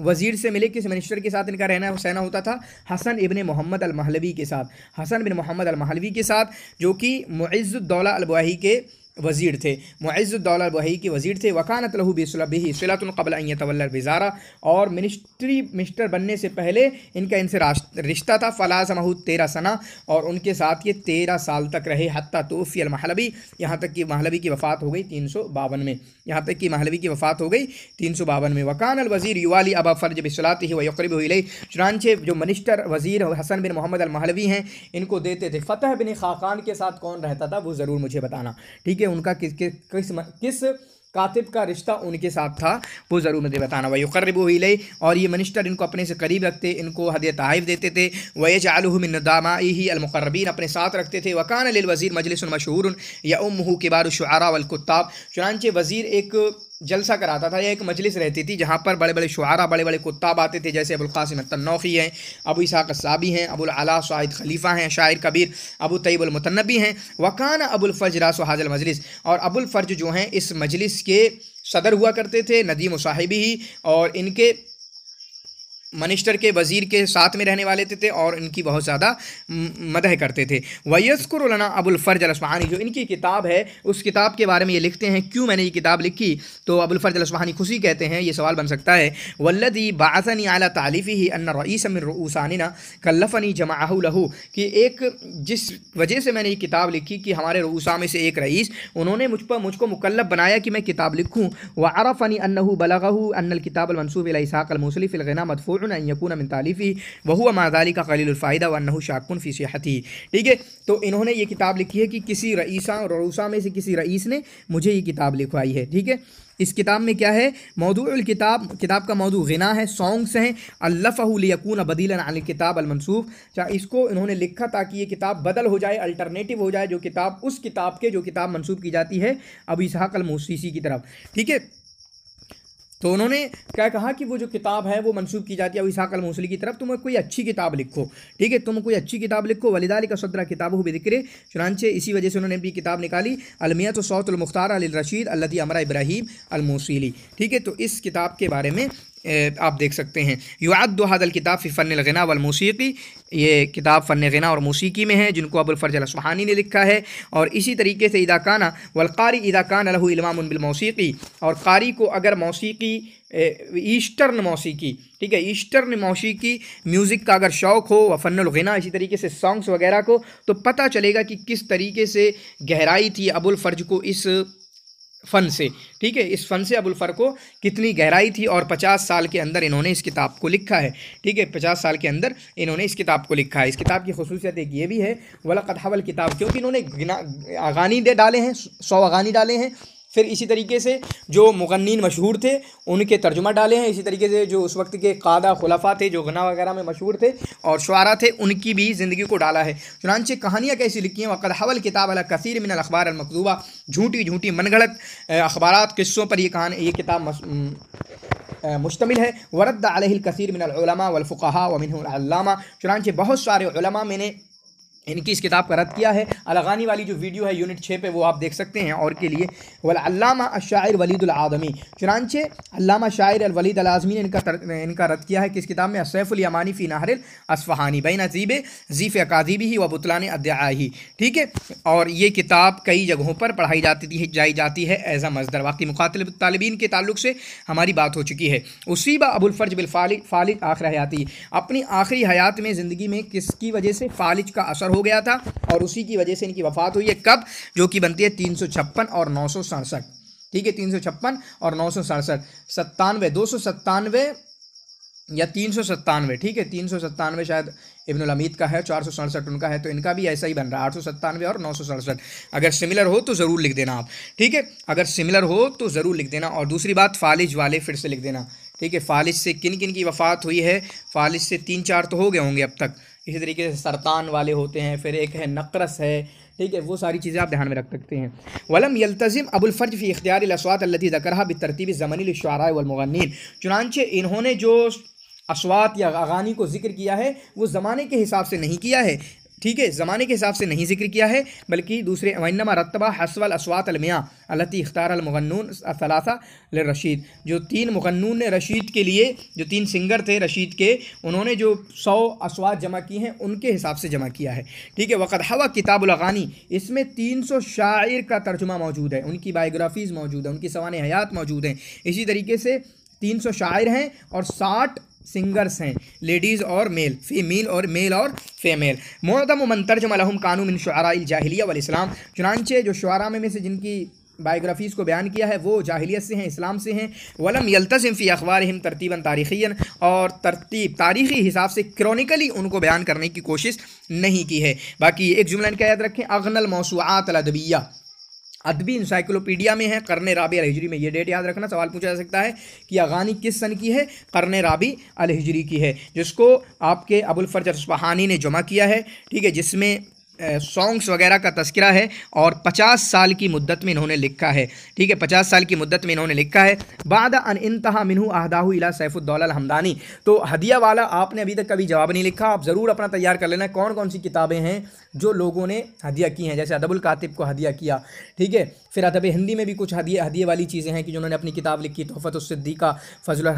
वज़ीर से मिले, किस मिनिस्टर के साथ इनका रहना सहना होता था, हसन इब्ने मोहम्मद अल महलवी के साथ, हसन बिन मोहम्मद अल महलवी के साथ, जो कि मुइज़्ज़ुद्दौला अल बुआही के वज़ीर थे, मुइज़्ज़ुद्दौला अल बुआही के वज़ीर थे। वकानत लहू बिही सिलतुन क़ब्ल अन यतवल्ला विज़ारा, और मिनिस्टर बनने से पहले इनका इनसे रिश्ता था। फ़लाज़महु 13 सना, और उनके साथ ये 13 साल तक रहे, हत्ता तूफ़ी अल महलवी, यहाँ तक कि महलवी की वफ़ात हो गई 352 में, यहाँ तक कि महलवी की वफ़ात हो गई 352 में। वकान अल वज़ीर युवाली अबा फ़र्ज बिस्सलातिही व यक़रिबुहु इलैहि, चुनांचे जो मिनिस्टर वज़ीर हसन बिन मोहम्मद अल महलवी हैं इनको देते थे। फ़तह बिन ख़ाक़ान के साथ कौन रहता था वो ज़रूर मुझे बताना, ठीक है, उनका किस कातिब का रिश्ता उनके साथ था वो ज़रूर मुझे बताना। वह युक़र्रिबुहु इलैहि, और ये मिनिस्टर इनको अपने से करीब रखते, इनको हदिया तहफ़ देते थे। वयजअलुहु मिन नदामाइही अल मुक़र्रबीन, अपने साथ रखते थे। वकान लिल वज़ीर मजलिसुन मशहूरुन यउम्मुहु किबारु शुअरा वल कुत्ताब, चुनांचे वज़ीर एक जलसा कराता था या एक मजलिस रहती थी जहाँ पर बड़े बड़े शुआरा, बड़े बड़े कुत्ताब आते थे, जैसे अबुल क़ासिम अत-तन्नौखी हैं, अबू इसहाक़ अस्साबी हैं, अबुल अला साइद खलीफा हैं, शायर कबीर अबू तय्यब अल मुतन्नबी हैं। वकान अबुल फ़र्ज रासु हाज़ल मजलिस, और अबुल फ़र्ज जो हैं इस मजलिस के सदर हुआ करते थे, नदीम साहिबी ही, और इनके मिनिस्टर के वज़ीर के साथ में रहने वाले थे और इनकी बहुत ज़्यादा मदह करते थे। वयस्कुरु लना अबुल फ़र्ज अल अस्फ़हानी, जो इनकी किताब है उस किताब के बारे में ये लिखते हैं, क्यों मैंने ये किताब लिखी, तो अबुल फ़र्ज अल अस्फ़हानी खुशी कहते हैं, ये सवाल बन सकता है। वल्लज़ी बअसनी अला तालीफ़िही अन्न रईस मिन रुऊसानिना कल्लफ़नी जमाअहु लहू, कि एक जिस वजह से मैंने ये किताब लिखी कि हमारे रूसा में से एक रईस, उन्होंने मुझको मुकल्लफ़ बनाया कि मैं किताब लिखूँ। व अरफ़नी अन्नहु बलगहु अन्नल किताब अल मंसूब इला इसहाक़ अल मूसली फ़िल ग़िना मदफ़ूअ यकून मिन तालीफ़ी वहुवा मा ज़ालिका क़लीलुल फ़ायदा व अन्नहु शाक्कुन फ़ी सिहती, ठीक है। तो इन्होंने ये किताब लिखी है कि किसी रूसा में से किसी रईस ने मुझे ये किताब लिखवाई है, ठीक है। इस किताब में क्या है, मौदूउल किताब का मौदू ग़िना है, सॉन्ग्स हैं। अल्लफ़हु लियकून बदीलन अनिल किताब अल मंसूब, इसको इन्होंने लिखा ताकि ये किताब बदल हो जाए, अल्टरनेटिव हो जाए, जो किताब उस किताब के जो किताब मंसूब की जाती है अबू इसहाक़ अल मूसली की तरफ, ठीक है। तो उन्होंने क्या कहा कि वो जो किताब है वो मंसूब की जाती है अबू इसहाक़ अल मूसली की तरफ, तुम कोई अच्छी किताब लिखो, ठीक है, तुम कोई अच्छी किताब लिखो। वलिदालिका सदरा किताबहु बिज़िक्रि, चुनांचे इसी वजह से उन्होंने भी किताब निकाली, अलमियत सौतुल मुख्तार अल रशीद अल्लती अमरा इब्राहीम अल मूसली, ठीक है। तो इस किताब के बारे में आप देख सकते हैं। युअद्दु हाज़ल किताब फ़ी फ़न्निल ग़िना वल मूसीक़ी, ये किताब फ़न ग़िना और मूसीक़ी में है, जिनको अबुल फ़र्ज अल अस्फ़हानी ने लिखा है। और इसी तरीके से इदा काना वल क़ारी इदा कान लहू इल्मामुन बिल मौसीक़ी, और क़ारी को अगर मौसीक़ी ईस्टर्न मौसीक़ी, ठीक है, ईस्टर्न मौसीक़ी म्यूज़िक का अगर शौक़ हो, व फ़न्नुल ग़िना इसी तरीके से सॉन्ग्स वगैरह को, तो पता चलेगा कि किस तरीके से गहराई थी अबुल फ़र्ज को इस फ़न से, ठीक है, इस फ़न से अबुल फ़र्ज को कितनी गहराई थी। और 50 साल के अंदर इन्होंने इस किताब को लिखा है, ठीक है, 50 साल के अंदर इन्होंने इस किताब को लिखा है। इस किताब की ख़ुसूसियत एक ये भी है, वलक़द हवल किताब, क्योंकि इन्होंने अगानी डाले हैं, 100 अगानी डाले हैं। फिर इसी तरीके से जो मुग़न्नीन मशहूर थे उनके तर्जुमा डाले हैं। इसी तरीके से जो उस वक्त के क़ादा खुलफ़ा थे जो गना वगैरह में मशहूर थे और शुआरा थे, उनकी भी ज़िंदगी को डाला है। चुनांचे कहानियाँ कैसी लिखी हैं, वक़द हवल किताब अला कसीर मिनल अख़बार अल मकज़ूबा, झूठी झूठी मनगढ़ंत अख़बारात किस्सों पर ये किताब मुश्तमिल है। वरद्द अलैहिल कसीर मिनल उलमा वल फ़ुक़हा व मिनहुल अल्लामा, चुनांचे बहुत सारे उलमा मैंने इनकी इस किताब का रद्द किया है। अलगानी वाली जो वीडियो है यूनिट 6 पे वो आप देख सकते हैं। और के लिए वल अल्लामा अश-शाइर वलीदुल आदमी, चुनांचे अल्लामा शायर अल वलीद अल आज़मी ने इनका रद्द किया है किस किताब में, असैफ़ुल यमानी फ़ी नहरिल अस्फ़हानी बैन ज़ीफ़ अकाज़िबिही व बुतलान अद्दआही, ठीक है। और ये किताब कई जगहों पर पढ़ाई जाती है एज़ अ मज़दर। बाकी मुख़ातिब तालिबीन के ताल्लुक़ से हमारी बात हो चुकी है। उसीबा अबुल फ़र्ज बिल फ़ालिज आखिर हयाती, अपनी आखिरी हयात में ज़िंदगी में किसकी वजह से फ़ालिज का असर हो गया था और उसी की वजह से इनकी वफ़ात हुई है। कब, जो कि बनती है 356 और 967, ठीक है, 356 और 967, 97 297 या 397, ठीक है, 397 शायद इब्नुल अमीद का है, 467 उनका है, तो इनका भी ऐसा ही बन रहा है 897 और 967। अगर सिमिलर हो तो ज़रूर लिख देना आप, ठीक है, अगर सिमिलर हो तो ज़रूर लिख देना। और दूसरी बात, फ़ालिज वाले फिर से लिख देना, ठीक है। फ़ालिज से किन किन की वफ़ात हुई है, फ़ालिज से 3-4 तो हो गए होंगे अब तक। इसी तरीके से सरतान वाले होते हैं, फिर एक है नक़रस है, ठीक है, वो सारी चीज़ें आप ध्यान में रख सकते हैं। वलम यल्तज़िम अबुल फ़र्ज फ़ी इख्तियार अल-अस्वात अल्लती ज़करहा बितरतीब ज़मनी लिश्शुअरा वल मुग़न्नीन, चुनांचे इन्होंने जो अस्वात या अगानी को जिक्र किया है वो ज़माने के हिसाब से नहीं किया है, ठीक है, ज़माने के हिसाब से नहीं जिक्र किया है, बल्कि दूसरे वन्नमा रत्तबा हस्वल अस्वात अलमिया अल्लती इख्तार अलमुग़न्नून सलासा लिर्रशीद, जो 3 मुग़न्नून ने रशीद के लिए, जो 3 सिंगर थे रशीद के, उन्होंने जो 100 अस्वात जमा की हैं उनके हिसाब से जमा किया है, ठीक है। वक़द हवा किताबुल अगानी, इसमें 300 शायर का तर्जुमा मौजूद है, उनकी बायोग्राफीज़ मौजूद है, उनकी सवाने हयात मौजूद हैं। इसी तरीके से 300 शायर हैं और 60 सिंगर्स हैं, लेडीज़ और मेल, फीमेल और मेल और फीमेल। मुअज़्ज़म मन तर्जमा लहुम कानू मिन शुअराइल जाहिलिया वल इस्लाम, चुनांचे जो शुअरा में से जिनकी बायोग्राफीज़ को बयान किया है वो जाहिलियत से हैं, इस्लाम से हैं। वलम यल्तज़िम फ़ी अख़बारिहिम तरतीबन तारीख़ियन, और तरतीब तारीख़ी हिसाब से क्रॉनिकली उनको बयान करने की कोशिश नहीं की है। बाकी एक जुमला इनका याद रखें, अग़नल मौसूआत अल अदबिया, अदबी इंसाइक्लोपीडिया में है, कर्न राबी अल-हिजरी में। ये डेट याद रखना, सवाल पूछा जा सकता है कि अगानी किस सन की है, कर्न राबी अल-हिजरी की है, जिसको आपके अबुल फ़र्ज अस्फ़हानी ने जमा किया है, ठीक है, जिसमें सॉन्ग्स वगैरह का तस्करा है और 50 साल की मुद्दत में इन्होंने लिखा है, ठीक है, 50 साल की मुद्दत में इन्होंने लिखा है। बाद अन इंतहा मिनहु अहदाहु इला सैफुद्दौला अल हमदानी, तो हदिया वाला आपने अभी तक कभी जवाब नहीं लिखा, आप ज़रूर अपना तैयार कर लेना कौन कौन सी किताबें हैं जो लोगों ने हदिया की हैं। जैसे अदबुल कातिब को हदिया किया, ठीक है, फिर अदब हिंदी में भी कुछ हदिये वाली चीज़ें हैं कि जिन्होंने अपनी किताब लिखी, तोहफ़तुस सिद्दीक़ा फ़ैज़ुल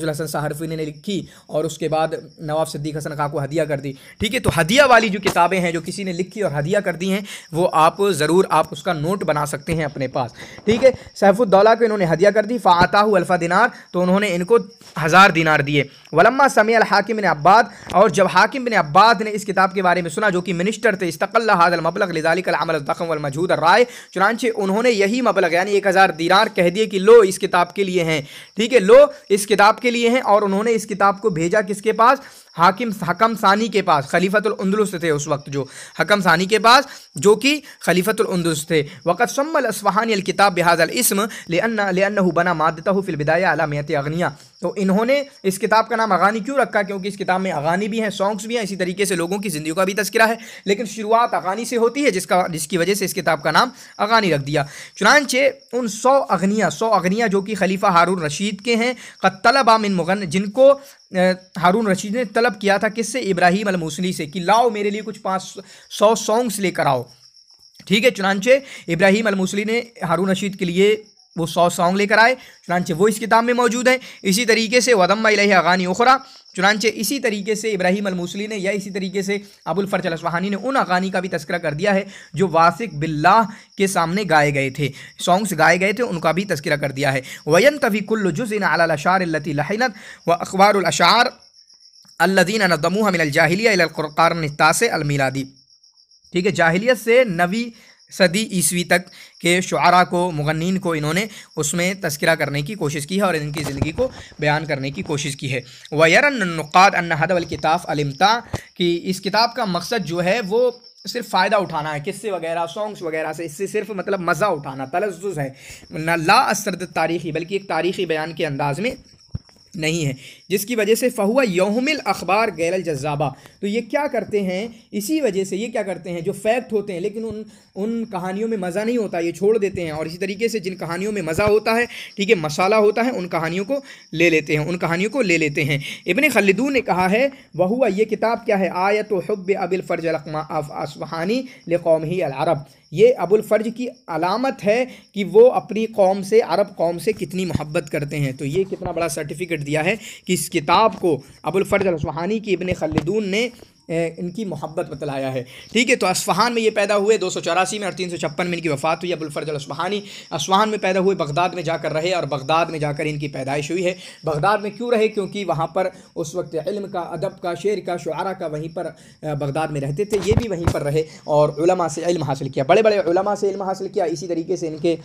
हसन सहारफ़ी ने लिखी और उसके बाद नवाब सिद्दीक़ हसन खां को हदिया कर दी, ठीक है। तो हदिया वाली जो किताबें हैं जो किसी ने लिखी और हदिया कर दी हैं, वो आप ज़रूर आप उसका नोट बना सकते हैं अपने पास, ठीक है। सैफुद्दौला को इन्होंने हदिया कर दी, फ़ाअताहु अल्फ़ा दिनार, तो उन्होंने इनको 1000 दिनार दिए। वलम्मा समिअल हाकिम बिन अब्बाद, और जब हाकिम बिन अब्बाद ने इस किताब के बारे में सुना, जो कि मिनिस्टर थे, इस्तक़ल्ला हाज़ल मबलग़ लिज़ालिकल अमल अज़्ज़ख़म वल मजहूद अर्राय, चुनांचे उन्होंने यही मबलग़ यानी 1000 दिनार कह दिए कि लो इस किताब के लिए हैं, ठीक है, लो इस किताब के लिए हैं। और उन्होंने इस किताब को भेजा किसके पास, हकम सानी के पास, खलीफतुल उंदुलुस थे उस वक्त, जो हकम सानी के पास, जो कि खलीफतुल उंदुलुस थे। वक़द सम्मल अस्फ़हानी अल किताब बिहाज़ल इस्म लिअन्नहु बना मादतहु फ़िल बिदाया अला मियत अग़निया, तो इन्होंने इस किताब का नाम अगानी क्यों रखा, क्योंकि इस किताब में अगानी भी हैं, सॉन्ग्स भी हैं, इसी तरीके से लोगों की ज़िंदगी का भी तज़किरा है, लेकिन शुरुआत अगानी से होती है, जिसकी वजह से इस किताब का नाम अगानी रख दिया। चुनांचे उन 100 अगनिया जो कि खलीफा हारून रशीद के हैं, क़द तलबा मिन मुग़न्न, जिनको हारून रशीद ने तलब किया था किससे, इब्राहीम अल-मूसली से, कि लाओ मेरे लिए कुछ 500 सॉन्ग्स लेकर आओ, ठीक है। चुनांचे इब्राहीम अल-मूसली ने हारून रशीद के लिए वो 100 सॉन्ग लेकर आए, चुनांचे वो इस किताब में मौजूद है। इसी तरीके से वदम्मा इलैहि अगानी उखरा, चुनांचे इसी तरीके से इब्राहीम अल-मूसली ने या इसी तरीके से अबुल फ़र्ज अल-अस्फ़हानी ने उन अगानी का भी तस्करा कर दिया है जो वासिक बिल्लाह के सामने गाए गए थे, सॉन्ग्स गाए गए थे, उनका भी तस्करा कर दिया है। वयंतफ़ी कुल्लु जुज़इन अला अल-अशार अल्लती लहिनत व अख़बारुल अशार अल्लज़ीना नज़्ज़मूहा मिनल जाहिलिया इलल क़र्न अत-तासिअ अल-मीलादी, ठीक है, जाहिलियत से 9वीं सदी ईस्वी तक के शुआरा को, मुग़न्नीन को इन्होंने उसमें तस्करा करने की कोशिश की है और इनकी ज़िंदगी को बयान करने की कोशिश की है। वयरन नुक़ाद अन्न हदवल किताब अलिम्ता, कि इस किताब का मकसद जो है वो सिर्फ फ़ायदा उठाना है, किस्से वगैरह सॉन्ग्स वगैरह से, इससे सिर्फ मतलब मज़ा उठाना, तलज़्ज़ुज़ है, न ला असरद तारीख़ी, बल्कि एक तारीख़ी बयान के अंदाज़ में नहीं है, जिसकी वजह से फ़हुआ यौमिल अखबार गैरल जज़्ज़ाबा, तो ये क्या करते हैं, इसी वजह से ये क्या करते हैं, जो फैक्ट होते हैं लेकिन उन कहानियों में मज़ा नहीं होता, ये छोड़ देते हैं, और इसी तरीके से जिन कहानियों में मज़ा होता है, ठीक है, मसाला होता है, उन कहानियों को ले लेते हैं, इब्न खल्दून ने कहा है वहुआ, ये किताब क्या है, आयत हुब्ब अबिल फ़र्ज अल-अस्फ़हानी लिक़ौमिही अल-अरब, ये अबुल फ़र्ज की अलामत है कि वो अपनी कौम से, अरब कौम से कितनी मोहब्बत करते हैं। तो ये कितना बड़ा सर्टिफिकेट दिया है कि इस किताब को अबुल फ़र्ज अल-अस्फ़हानी की इब्न खल्दून ने इनकी मोहब्बत बतलाया है, ठीक है। तो अस्फ़हान में ये पैदा हुए 284 में और 356 में इनकी वफ़ात हुई। अबुल फ़र्ज अल-अस्फ़हानी अस्फ़हान में पैदा हुए, बगदाद में जाकर रहे और बगदाद में जाकर इनकी पैदाइश हुई है। बगदाद में क्यों रहे, क्योंकि वहाँ पर उस वक्त इल्म का, अदब का, शेर का, शुआरा का वहीं पर बगदाद में रहते थे, ये भी वहीं पर रहे और उलमा से इल्म हासिल किया, बड़े बड़े उलमा से इल्म हासिल किया। इसी तरीके से इनके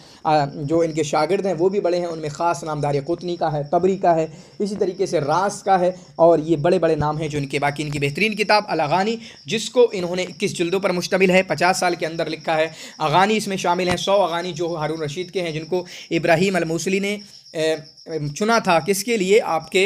जो इनके शागिर्द हैं वो भी बड़े हैं, उनमें ख़ास नाम दार-ए-क़ुतनी का है, तबरी का है, इसी तरीके से रास का है, और ये बड़े बड़े नाम हैं जो इनके, बाकी इनकी बेहतरीन किताब अल-अग़ानी, जिसको इन्होंने 21 जिल्दों पर मुश्तमिल है, 50 साल के अंदर लिखा है। अग़ानी इसमें शामिल हैं 100 अग़ानी जो हारून रशीद के हैं, जिनको इब्राहीम अल-मूसली ने चुना था किसके लिए, आपके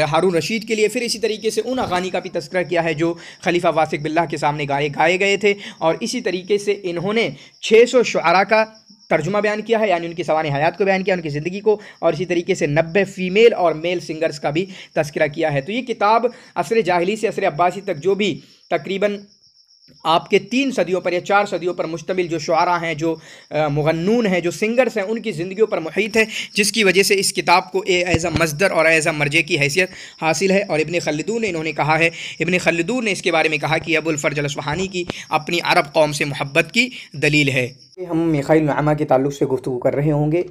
हारून रशीद के लिए। फिर इसी तरीके से उन अग़ानी का भी तज़किरा किया है जो खलीफा वासिक़ बिल्लाह के सामने गाए गए थे। और इसी तरीके से इन्होंने 600 शुअरा का तर्जुमा बयान किया है, यानी उनकी सवाने हयात को बयान किया, उनकी ज़िंदगी को। और इसी तरीके से 90 फ़ीमेल और मेल सिंगर्स का भी तज़किरा किया है। तो ये किताब असर जाहिली से असर अब्बासी तक जो भी तकरीबन आपके 3 सदियों पर या 4 सदियों पर मुश्तमिल जो शुआरा हैं, जो मुगन्नून हैं, जो सिंगर्स हैं, उनकी ज़िंदगियों पर मुहित है, जिसकी वजह से इस किताब को एज़ अ मस्दर और एज़ अ मर्जे की हैसियत हासिल है। और इब्न खल्दून ने इन्होंने कहा है, इब्न खल्दून ने इसके बारे में कहा कि अबुल फ़र्ज अल-अस्फ़हानी की अपनी अरब कौम से मोहब्बत की दलील है। हम मीखाइल नुअमा के ताल्लुक़ से गुफ्तगू कर रहे होंगे,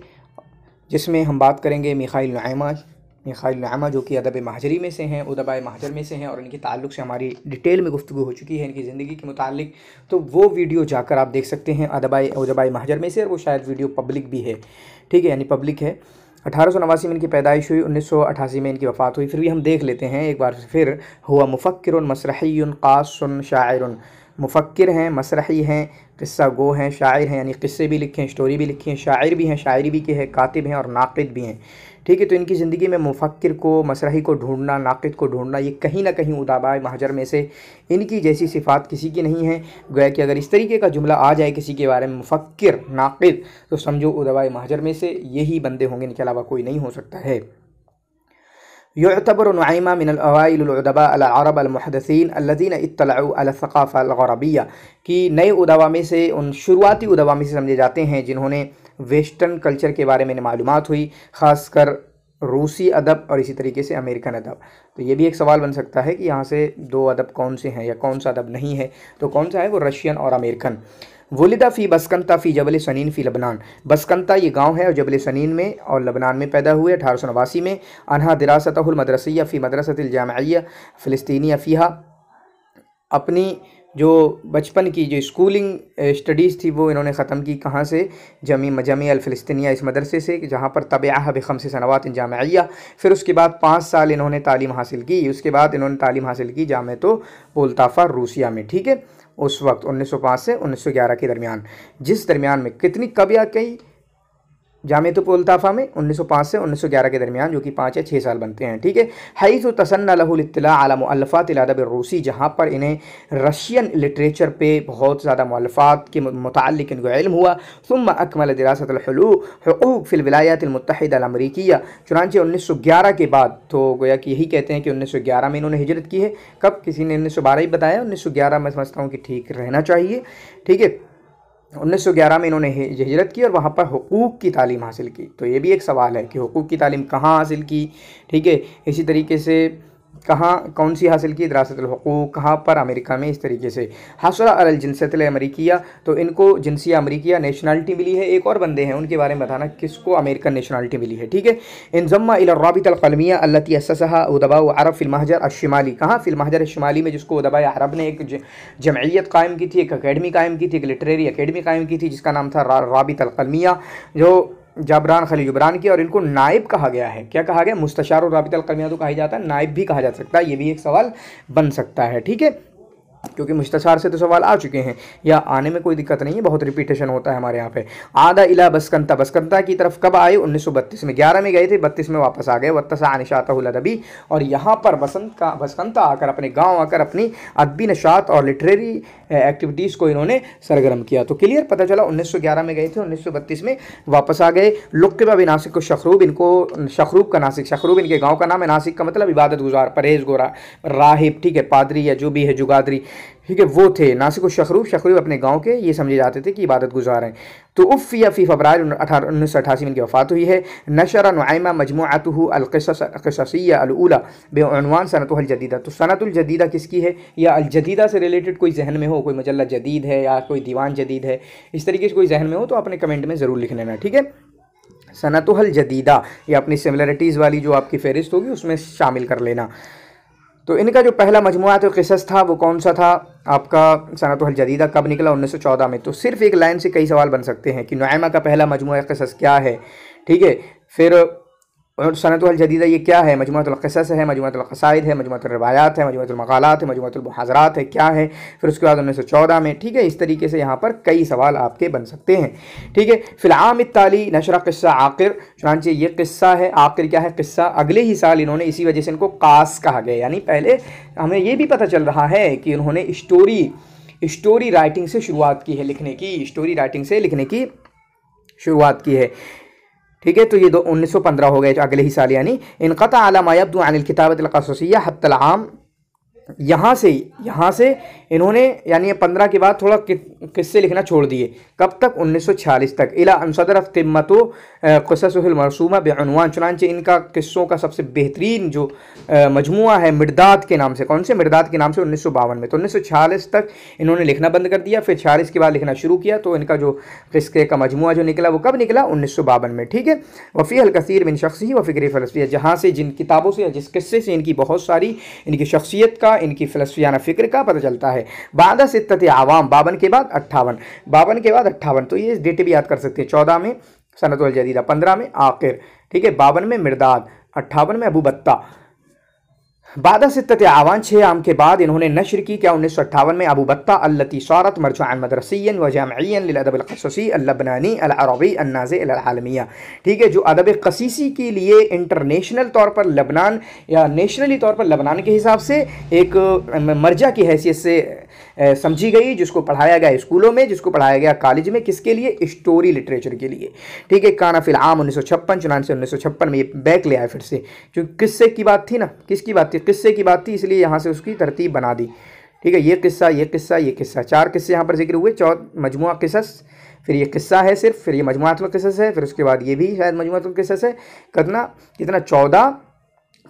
जिसमें हम बात करेंगे मीखाइल नुअमा जो कि अदब महजरी में से हैं, उदबाए महजर में से हैं, और इनके ताल्लुक़ से हमारी डिटेल में गुफ्तगू हो चुकी है इनकी ज़िंदगी के मुताल्लिक। तो वो वीडियो जाकर आप देख सकते हैं उदबाए महजर में से, और वो शायद वीडियो पब्लिक भी है, ठीक है, यानी पब्लिक है। 1889 में इनकी पैदाइश हुई, 1988 में इनकी वफ़ात हुई। फिर भी हम देख लेते हैं एक बार फिर। हुआ मुफ़क्किरुन मसरहियुन क़ासुन शाइरुन, मुफ़क्किर हैं, मसरही हैं, क़िस्सा गो हैं, शायर हैं, यानी क़िस्से भी लिखे हैं, स्टोरी भी लिखी हैं, शायर भी हैं, शायरी भी के हैं, कातिब हैं और नाक़िद भी हैं, ठीक है। तो इनकी ज़िंदगी में मुफ़क्किर को, मसरही को ढूंढना, नाक़िद को ढूंढना, ये कहीं ना कहीं उदबाए महजर में से इनकी जैसी सिफ़ात किसी की नहीं है। गोया कि अगर इस तरीके का जुमला आ जाए किसी के बारे में, मुफ़क्किर, नाक़िद, तो समझो उदबाए महजर में से यही बंदे होंगे, इनके अलावा कोई नहीं हो सकता है। युअतबर नुअयमा मिनल अवाइल उदबा अल अरब अल मुहद्दिसीन अल्लज़ीना इत्तलअू अला सक़ाफ़ा अल ग़रबिया, कि नए उदबा में से, उन शुरुआती उदबा में से समझे जाते हैं जिन्होंने वेस्टर्न कल्चर के बारे में मालूमात हुई, ख़ासकर रूसी अदब और इसी तरीके से अमेरिकन अदब। तो ये भी एक सवाल बन सकता है कि यहाँ से 2 अदब कौन से हैं या कौन सा अदब नहीं है, तो कौन सा है, वो रशियन और अमेरिकन। वलिदा फ़ी बसकंता फ़ी जबल सनीन फ़ी लबनान, बसकंता ये गांव है और जबल सनीन में और लबनान में पैदा हुए 1889 में। अनहा दिरासतहुल मदरसिया फ़ी मदरसतिल जामिया फ़िलिस्तीनिया फ़ीहा, अपनी जो बचपन की जो स्कूलिंग स्टडीज़ थी वो इन्होंने ख़त्म की कहाँ से, जामिया अल-फ़िलिस्तीनिया, इस मदरसे से, जहाँ पर तबअहा ब5 सनवात जामिया। फिर उसके बाद 5 साल इन्होंने तालीम हासिल की। उसके बाद इन्होंने तालीम हासिल की जामिया पोल्ताफ़ा रूसिया में, ठीक है। उस वक्त 1905 से 1911 के दरमियान, जिस दरमियान में कितनी कब या कई जामिया पोल्ताफ़ा में 1905 से 1911 के दरमियान, जो कि 5 या 6 साल बनते हैं, ठीक है। हैज़ तसन्ना लहुल इत्तिला अला मुअल्लफ़ात अल-अदब रूसी, जहाँ पर इन्हें रशियन लिटरेचर पे बहुत ज़्यादा मुअल्लफ़ात के मुताल्लिक़ इनको इल्म हुआ। सुम्मा अकमल दिरासतुल हुकूक़ फ़िल विलायातिल मुत्तहिदा अल अमरीकिया, चुनांचे 1911 के बाद, तो गोया कि यही कहते हैं कि 1911 में इन्होंने हिजरत की है। कब, किसी ने 1912 ही बताया, 1911 मैं समझता हूँ कि ठीक रहना चाहिए, ठीक है। 1911 में इन्होंने हिजरत की और वहाँ पर हुकूक़ की तालीम हासिल की। तो ये भी एक सवाल है कि हुकूक़ की तालीम कहाँ हासिल की, ठीक है। इसी तरीके से कहाँ, कौन सी हासिल की, दरासतुल हुकूक़, कहाँ पर, अमेरिका में। इस तरीके से हसला अल जिनसियतुल अमरीकिया, तो इनको जिनसिया अमरीकिया, नेशनलिटी मिली है। एक और बंदे हैं, उनके बारे में बताना किसको अमेरिकन नेशनलिटी मिली है, ठीक है। इंज़म्मा इला राबितल क़लमिया अल्लती अस्ससहा उदबा अरब फ़िल महजर अश-शिमाली, कहाँ, फ़िल महजर अश-शिमाली में, जिसको उदबाए अरब ने एक जमईयत कायम की थी, एक अकेडमी कायम की थी, एक लिटरेरी अकेडमी कायम की थी, जिसका नाम था राबितल क़लमिया, जो जबरान खलील जुबरान की। और इनको नाइब कहा गया है। क्या कहा गया, मुस्तशार और राबितल क़लमिया तो कहा जाता है, नाइब भी कहा जा सकता है। ये भी एक सवाल बन सकता है, ठीक है, क्योंकि मुस्तशार से तो सवाल आ चुके हैं, या आने में कोई दिक्कत नहीं है, बहुत रिपीटेशन होता है हमारे यहाँ पे। आदा इला बसकंता, बसकंता की तरफ कब आए, 1932 में। 11 में गए थे, 32 में वापस आ गए। वत्तसा निशातहुल अदबी, और यहाँ पर बसकंता आकर, अपने गाँव आकर अपनी अदबी नशात और लिटरेरी एक्टिविटीज़ को इन्होंने सरगर्म किया। तो क्लियर पता चला, 1911 में गए थे, 1932 में वापस आ गए। लुक़िबा बि नासिक को शखरूब, इनको शखरूब का नासिक, शखरूब इनके गाँव का नाम है। नासिक का मतलब इबादत गुजार, परहेज़ गोरा, राहिब, ठीक है, पादरी या जो भी है, जुगादरी, ठीक है, वो थे। नासिक शखरूब, शखरूब अपने गांव के ये समझे जाते थे कि इबादत गुजार हैं। तो उफ़िया फ़ी फ़रवरी 1988 में इनकी वफ़ात हुई है। नशरा नुअयमा मजमूअतुहु अल-क़िससिय्या अल-ऊला बिउनवान सनतुहुल जदीदा, तो सनतुल जदीदा किसकी है, या अल जदीदा से रिलेटेड कोई जहन में हो, कोई मजल्ला जदीद है या कोई दीवान जदीद है, इस तरीके से कोई जहन में हो तो अपने कमेंट में ज़रूर लिख लेना, ठीक है। सनतुहुल जदीदा, या अपनी सिमिलरिटीज़ वाली जो आपकी फहरिस्त होगी उसमें शामिल कर लेना। तो इनका जो पहला मजमुआ तो क़िसस था वो कौन सा था आपका, सनतुल जदीदा, कब निकला, 1914 में। तो सिर्फ एक लाइन से कई सवाल बन सकते हैं कि नुअयमा का पहला मजमुआ क़िसस क्या है, ठीक है। फिर और सनतुल जदीदा ये क्या है? मजमुअतुल क़िसस है, मजमुअतुल क़साइद है, मजमुअतुल रिवायात है, मजमुअतुल मक़ालात है, मजमुअतुल मुहाज़रात है, क्या है? फिर उसके बाद 1914 में, ठीक है। इस तरीके से यहाँ पर कई सवाल आपके बन सकते हैं, ठीक है। फिल आम ताली नशरा क़िस्सा आक़िर, चुनांचे ये क़िस्सा है, आक़िर क्या है? क़िस्सा। अगले ही साल इन्होंने, इसी वजह से इनको कास कहा गया, यानी पहले हमें ये भी पता चल रहा है कि उन्होंने स्टोरी राइटिंग से शुरुआत की है लिखने की, स्टोरी राइटिंग से लिखने की शुरुआत की है, ठीक है। तो ये 1915 हो गए, अगले ही साल, यानी इनक़ता अला मा यब्दु अनिल किताबतिल क़ससिय्या हत्तल आम। यहाँ से इन्होंने यानी 15 के बाद थोड़ा किस्से लिखना छोड़ दिए। कब तक? 1946 तक। इला अनसदरत क़िम्मतु क़ससुल मरसूमा बिअनवान, चुनांचे इनका किस्सों का सबसे बेहतरीन जो मजमुआ है मिर्दाद के नाम से। कौन से? मिर्दाद के नाम से 1952 में। तो 1946 तक इन्होंने लिखना बंद कर दिया, फिर 46 के बाद लिखना शुरू किया। तो इनका जो किस्से का मजमुआ जो निकला वो कब निकला? 1952 में, ठीक है। वफ़ी अल कसीर मिन शख्सिही व फ़िक्री फ़लसफ़िया, जहाँ से, जिन किताबों से या जिस किस्से से इनकी बहुत सारी, इनकी शख्सियत का, इनकी फ़लसफ़ियाना फ़िक्र का पता चलता है। बाद सित्तत आवाम, 52 के बाद 58, 52 के बाद 58, तो ये डेट भी याद कर सकते हैं। 14 में सनतुल जदीदा, 15 में आक़िर, ठीक है, 52 में मिर्दाद, 58 में अबू बत्ता। बाद सित्तत आवान, 6 आम के बाद इन्होंने नशर की, क्या? 1958 में अबू बत्ता अल्लती सारत मरजुअन मदरसिय्यन व जामिय्यन लिल अदब अल क़ससी अल लबनानी अल अरबी अन नाज़ि अल आलमिया, ठीक है। जो अदब क़सीसी के लिए इंटरनेशनल तौर पर लबनान या नेशनली तौर पर लबनान के हिसाब से एक मर्जा की हैसियत से समझी गई, जिसको पढ़ाया गया स्कूलों में, जिसको पढ़ाया गया कॉलेज में, किसके लिए? स्टोरी लिटरेचर के लिए, ठीक है। काना फिल आम 1956, चुनांचे 1956 में ये बैक ले आए फिर से, क्योंकि किस्से की बात थी ना, किसकी बात थी? किस्से की बात थी, इसलिए यहाँ से उसकी तरतीब बना दी, ठीक है। ये किस्सा, ये किस्सा, ये किस्सा, 4 किस्से यहाँ पर जिक्र हुए। मजमुआ क़िसस, फिर ये किस्सा है सिर्फ, फिर ये मजमुअतुल क़िसस है, फिर उसके बाद ये भी शायद मजमुअतुल क़िसस है। कितना 14,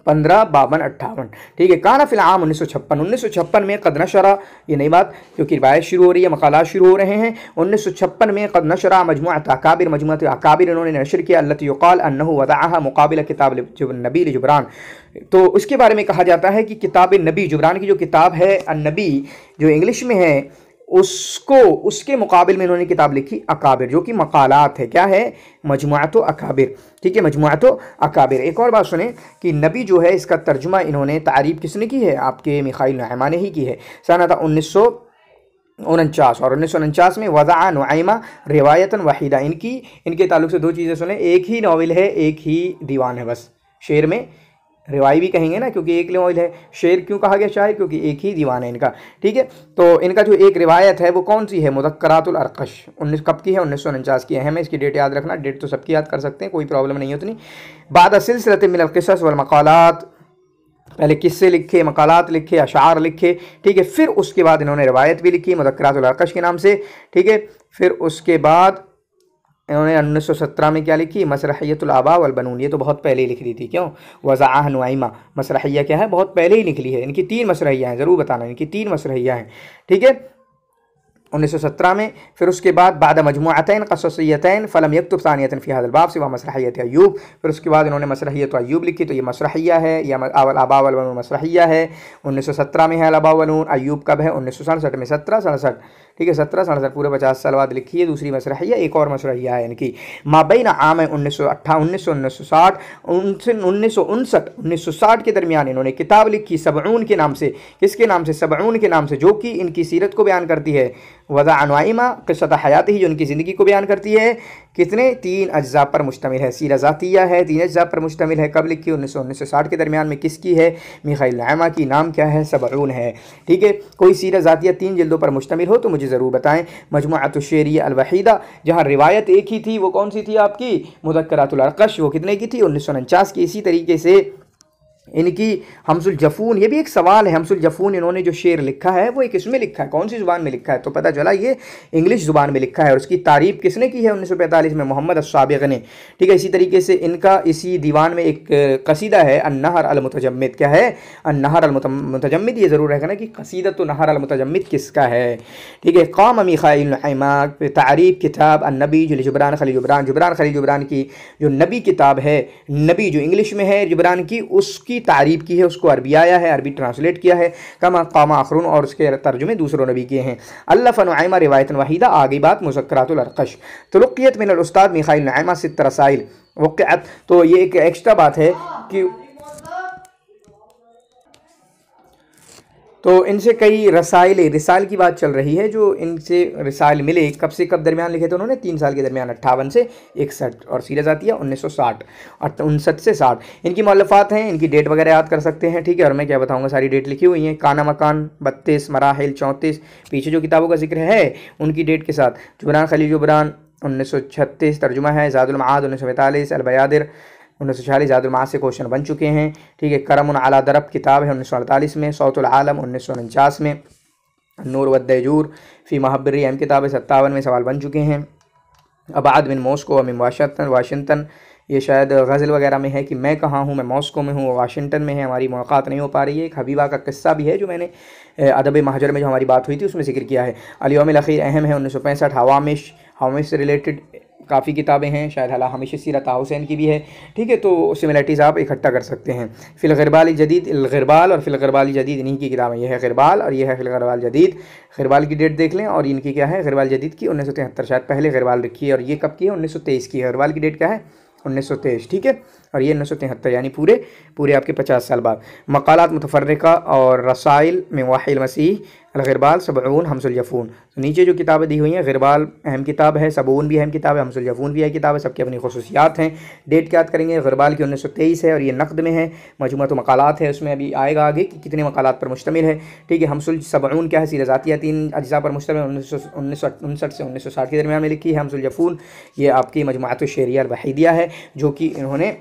15, 52, 58, ठीक है। काना फिल आम 1956 में कद नशरा, ये नई बात क्योंकि रिवायत शुरू हो रही है, मकालात शुरू हो रहे हैं। 1956 में कद नशरा मजमुअत अकाबिर, मजमुअत अकाबिर इन्होंने नशर किया, अल्लती युक़ाल अन्नहु वदअहा मुक़ाबिल किताब नबी जुबरान। तो उसके बारे में कहा जाता है कि किताब नबी जुबरान की जो किताब है अन्नबी, जो इंग्लिश में है, उसके मुकाबिल में इन्होंने किताब लिखी अकाबिर, जो कि मकालात है। क्या है? मजमुअत अकाबिर, ठीक है, मजमुअत अकाबिर। एक और बात सुने कि नबी जो है, इसका तर्जुमा इन्होंने, तारीफ किसने की है? आपके मिखाइल नुअयमा ने ही की है। सनता 1949, और 1949 में वज़ा नुअयमा रिवायतन वाहिदा, इनके ताल्लुक से 2 चीज़ें सुने। एक ही नावल है, एक ही दीवान है, बस। शेर में रिवाई भी कहेंगे ना, क्योंकि एक नावल है। शेर क्यों कहा गया शायर? क्योंकि एक ही दीवान है इनका, ठीक है। तो इनका जो एक रिवायत है वो कौन सी है? मुज़क्करातुल अरक़श, 19 कब की है? 1949 की है। हमें इसकी डेट याद रखना, डेट तो सबकी याद कर सकते हैं, कोई प्रॉब्लम नहीं है उतनी। बाद सिलसिलत मिनल क़िसस वल मक़ालात, पहले किस्से लिखे, मकालात लिखे, अशार लिखे, ठीक है। फिर उसके बाद इन्होंने रिवायत भी लिखी मुज़क्करातुल अरक़श के नाम से, ठीक है। फिर उसके बाद इन्होंने 1917 में क्या लिखी? मसरहियतुल आबा वल बनून, ये तो बहुत पहले ही लिख ली थी। क्यों? वज़अह नुअयमा, मसरहिया क्या है? बहुत पहले ही लिख ली है। इनकी 3 मसरहिया हैं, ज़रूर बताना, इनकी 3 मसरहिया हैं, ठीक है, 1917 में। फिर उसके बाद बाद मजमुअतैन क़ससियतैन फ़लम यक्तुब सानियतन फ़ी हाज़िल बाब सिवा मसरहियत अय्यूब, फिर उसके बाद इन्होंने मसरहियत अय्यूब लिखी, तो ये मसरहिया है, या आबा वल बनून मसरहिया है। 1917 में है आबा वल बनून। अय्यूब कब है? 1967 में, 1767, ठीक है, 1767, पूरे 50 साल बाद लिखी है दूसरी मसरहिया। एक और मसरहिया है इनकी, माबैन आम 1960 1960 के दरमियान इन्होंने किताब लिखी सबऊन के नाम से। किसके नाम से? सबऊन के नाम से, जो कि इनकी सीरत को बयान करती है। वज़ा नुअयमा क़िस्सत हयात ही, जो इनकी ज़िंदगी को बयान करती है। कितने? 3 अज्जा पर मुश्तमिल है। सीरा ज़ातिया है, 3 अज्जा पर मुश्तमिल है। कब लिखी? 1960 के दरमियान में। किसकी है? मिखाइल नुअयमा की। नाम क्या है? सबऊन है, ठीक है। कोई सीरा ज़ातिया 3 जिल्दों पर मुश्तमिल हो तो मुझे ज़रूर बताएं। मजमुअतुश शेरिया अल वहीदा, जहाँ रिवायत एक ही थी, वो कौन सी थी आपकी? मुज़क्करातुल अरक़श, वो कितने की थी? 1949 की। इसी तरीके से इनकी हमसुल जफून, ये भी एक सवाल है। हमसुल जफून इन्होंने जो शेर लिखा है वो एक इसमें लिखा है, कौन सी ज़ुबान में लिखा है? तो पता चला ये इंग्लिश ज़ुबान में लिखा है। और उसकी तारीफ़ किसने की है? 1945 में मोहम्मद अस्साबिग़ ने, ठीक है। इसी तरीके से इनका इसी दीवान में एक कसीदा है, अन्नहर अल मुतजम्मिद। क्या है? अन्नहर अल मुतजम्मिद। ये ज़रूर रखना कि कसीदतु नहर अल मुतजम्मिद किसका है, ठीक है। क़ाम मिखाइल नुअयमा तारीफ़ किताब अन्नबी जुबरान खलील जुबरान, जुबरान खलील जुबरान की जो नबी किताब है, नबी जो इंग्लिश में है जुबरान की, उसकी उसकी तारीफ की है, उसको अरबी आया है, अरबी ट्रांसलेट किया है, कमा कामा आखरून, और उसके तर्जुमे दूसरों ने भी किए हैं। अल्लफ़ नुआइमा रिवायतन वहीदा, आगे बात मुज़क्करातुल अरक़श, तुलक़ियत मिनल उस्ताद मिखाइल नुआइमा सित्त रसाइल वक़अत। तो ये एक एक्स्ट्रा बात है कि तो इनसे कई रिसाइल की बात चल रही है, जो इनसे रिसाइल मिले, कब से कब दरमियान लिखे थे उन्होंने, 3 साल के दरमियान 58 से 61, और सीरत आती है 1960 और 59 से 60। इनकी मौलफ़ात हैं, इनकी डेट वगैरह याद कर सकते हैं, ठीक है। और मैं क्या बताऊंगा, सारी डेट लिखी हुई हैं, काना मकान 32, मराहिल 34, पीछे जो किताबों का जिक्र है उनकी डेट के साथ। जुबरान खलील जुबरान 1936, तर्जुमा है ज़ादुल मआद 1945, अल-बयादिर 1946, ज़ादुल मआद से क्वेश्चन बन चुके हैं, ठीक है। करमुन अला दरब किताब है 1948 में, सौतुल आलम 1949 में, नूर व दैजूर फ़ी महब्बरी अहम किताब है 57 में, सवाल बन चुके हैं। अबाद बिन मॉस्को मिन वाशिंगटन, ये शायद गज़ल वगैरह में है कि मैं कहाँ हूँ, मैं मॉस्को में हूँ, वाशिंगटन में है, हमारी मुलाकात नहीं हो पा रही है। एक हबीबा का किस्सा भी है जो मैंने अदब महजर में जो हमारी बात हुई थी उसमें जिक्र किया है। अल-यौमिल अखीर अहम है 1965, हवामिश से रिलेटेड काफ़ी किताबें हैं, शायद हला हमेशा सीरत हुसैन की भी है, ठीक है। तो सिमिलरिटीज़ आप इकट्ठा कर सकते हैं। फ़िल ग़िरबाल जदीद, ग़िरबाल और फ़िल ग़िरबाल जदीद इन्हीं की किताबें, यह है ग़िरबाल और यह है फ़िल ग़िरबाल जदीद। ग़िरबाल की डेट देख लें, और इनकी क्या है, ग़िरबाल जदीद की 1973, शायद पहले ग़िरबाल रखी है, और ये कब की है, 1923 की है। ग़िरबाल की डेट क्या है, 1923, ठीक है। और ये 1973, यानी पूरे आपके 50 साल बाद। मक़ालात मुतफ़र्रिक़ा और रसाइल में वाहिल मसीह अल-ग़िरबाल सबऊन हमसुल जफ़ून। तो नीचे जो किताबें दी हुई हैं, ग़िरबाल अहम किताब है, सबऊन भी अहम किताब है, हमसुल जफ़ून भी है किताब है, सबकी अपनी ख़ुसूसियात हैं। डेट याद करेंगे, ग़िरबाल की 1923 है और ये नक़द में है, मजमूअत मक़ालात है, उसमें अभी आएगा आगे कि कितने मक़ालात पर मुश्तमिल है, ठीक है। हमसुल सबऊन क्या है, सीरत ज़ातिया 3 अज्ज़ा पर मुश्तमिल, 1959 से 1960 के दरमियान में लिखी है। हमसुल जफ़ून ये आपकी मजमुअत शेरिया वहीदिया है, जो कि इन्होंने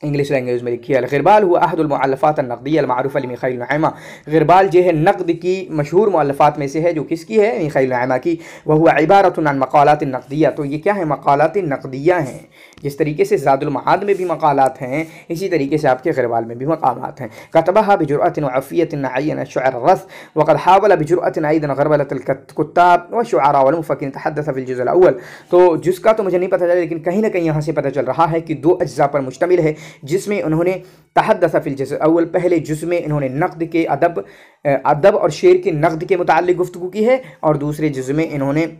इंग्लिश लैंग्वेज में लिखी है। ग़िरबाल हुआ अहदुल मुअल्लफ़ात अन-नक़दिय्या अल-मारूफ़ा लिमिखाइल नुआइमा। ग़िरबाल जो है नक़द की मशहूर मुअल्लफ़ात में से है, जो किसकी है, मिखाइल नुआइमा की। वह हुआ इबारतुन अन मक़ालात नक़दिय्या, तो ये क्या है, मक़ालात नक़दिय्या हैं। जिस तरीके से ज़ादुल मआद में भी मक़ालात हैं, इसी तरीके से आपके ग़िरबाल में भी मक़ामात हैं। कतबहा बिजुरअतिन व अफ़ियतिन अय्यन अश-शुअरा रस वक़द हावल बिजुरअतिन अयदन ग़रबलतल कुत्ताब व शुअरा वल मुफ़क्किरीन तहद्दस फ़िल जुज़् अल-अव्वल। तो जिसका तो मुझे नहीं पता चला, लेकिन कहीं ना कहीं यहाँ से पता चल रहा है कि 2 अज्ज़ा पर मुश्तमिल है, जिसमें उन्होंने तहद्दस फ़िल जुज़् अव्वल, पहले जुज़ में इन्होंने नक़द के अदब और शेर के नक़द के मुताल्लिक़ गुफ्तगू की है, और दूसरे जुज़ में इन्होंने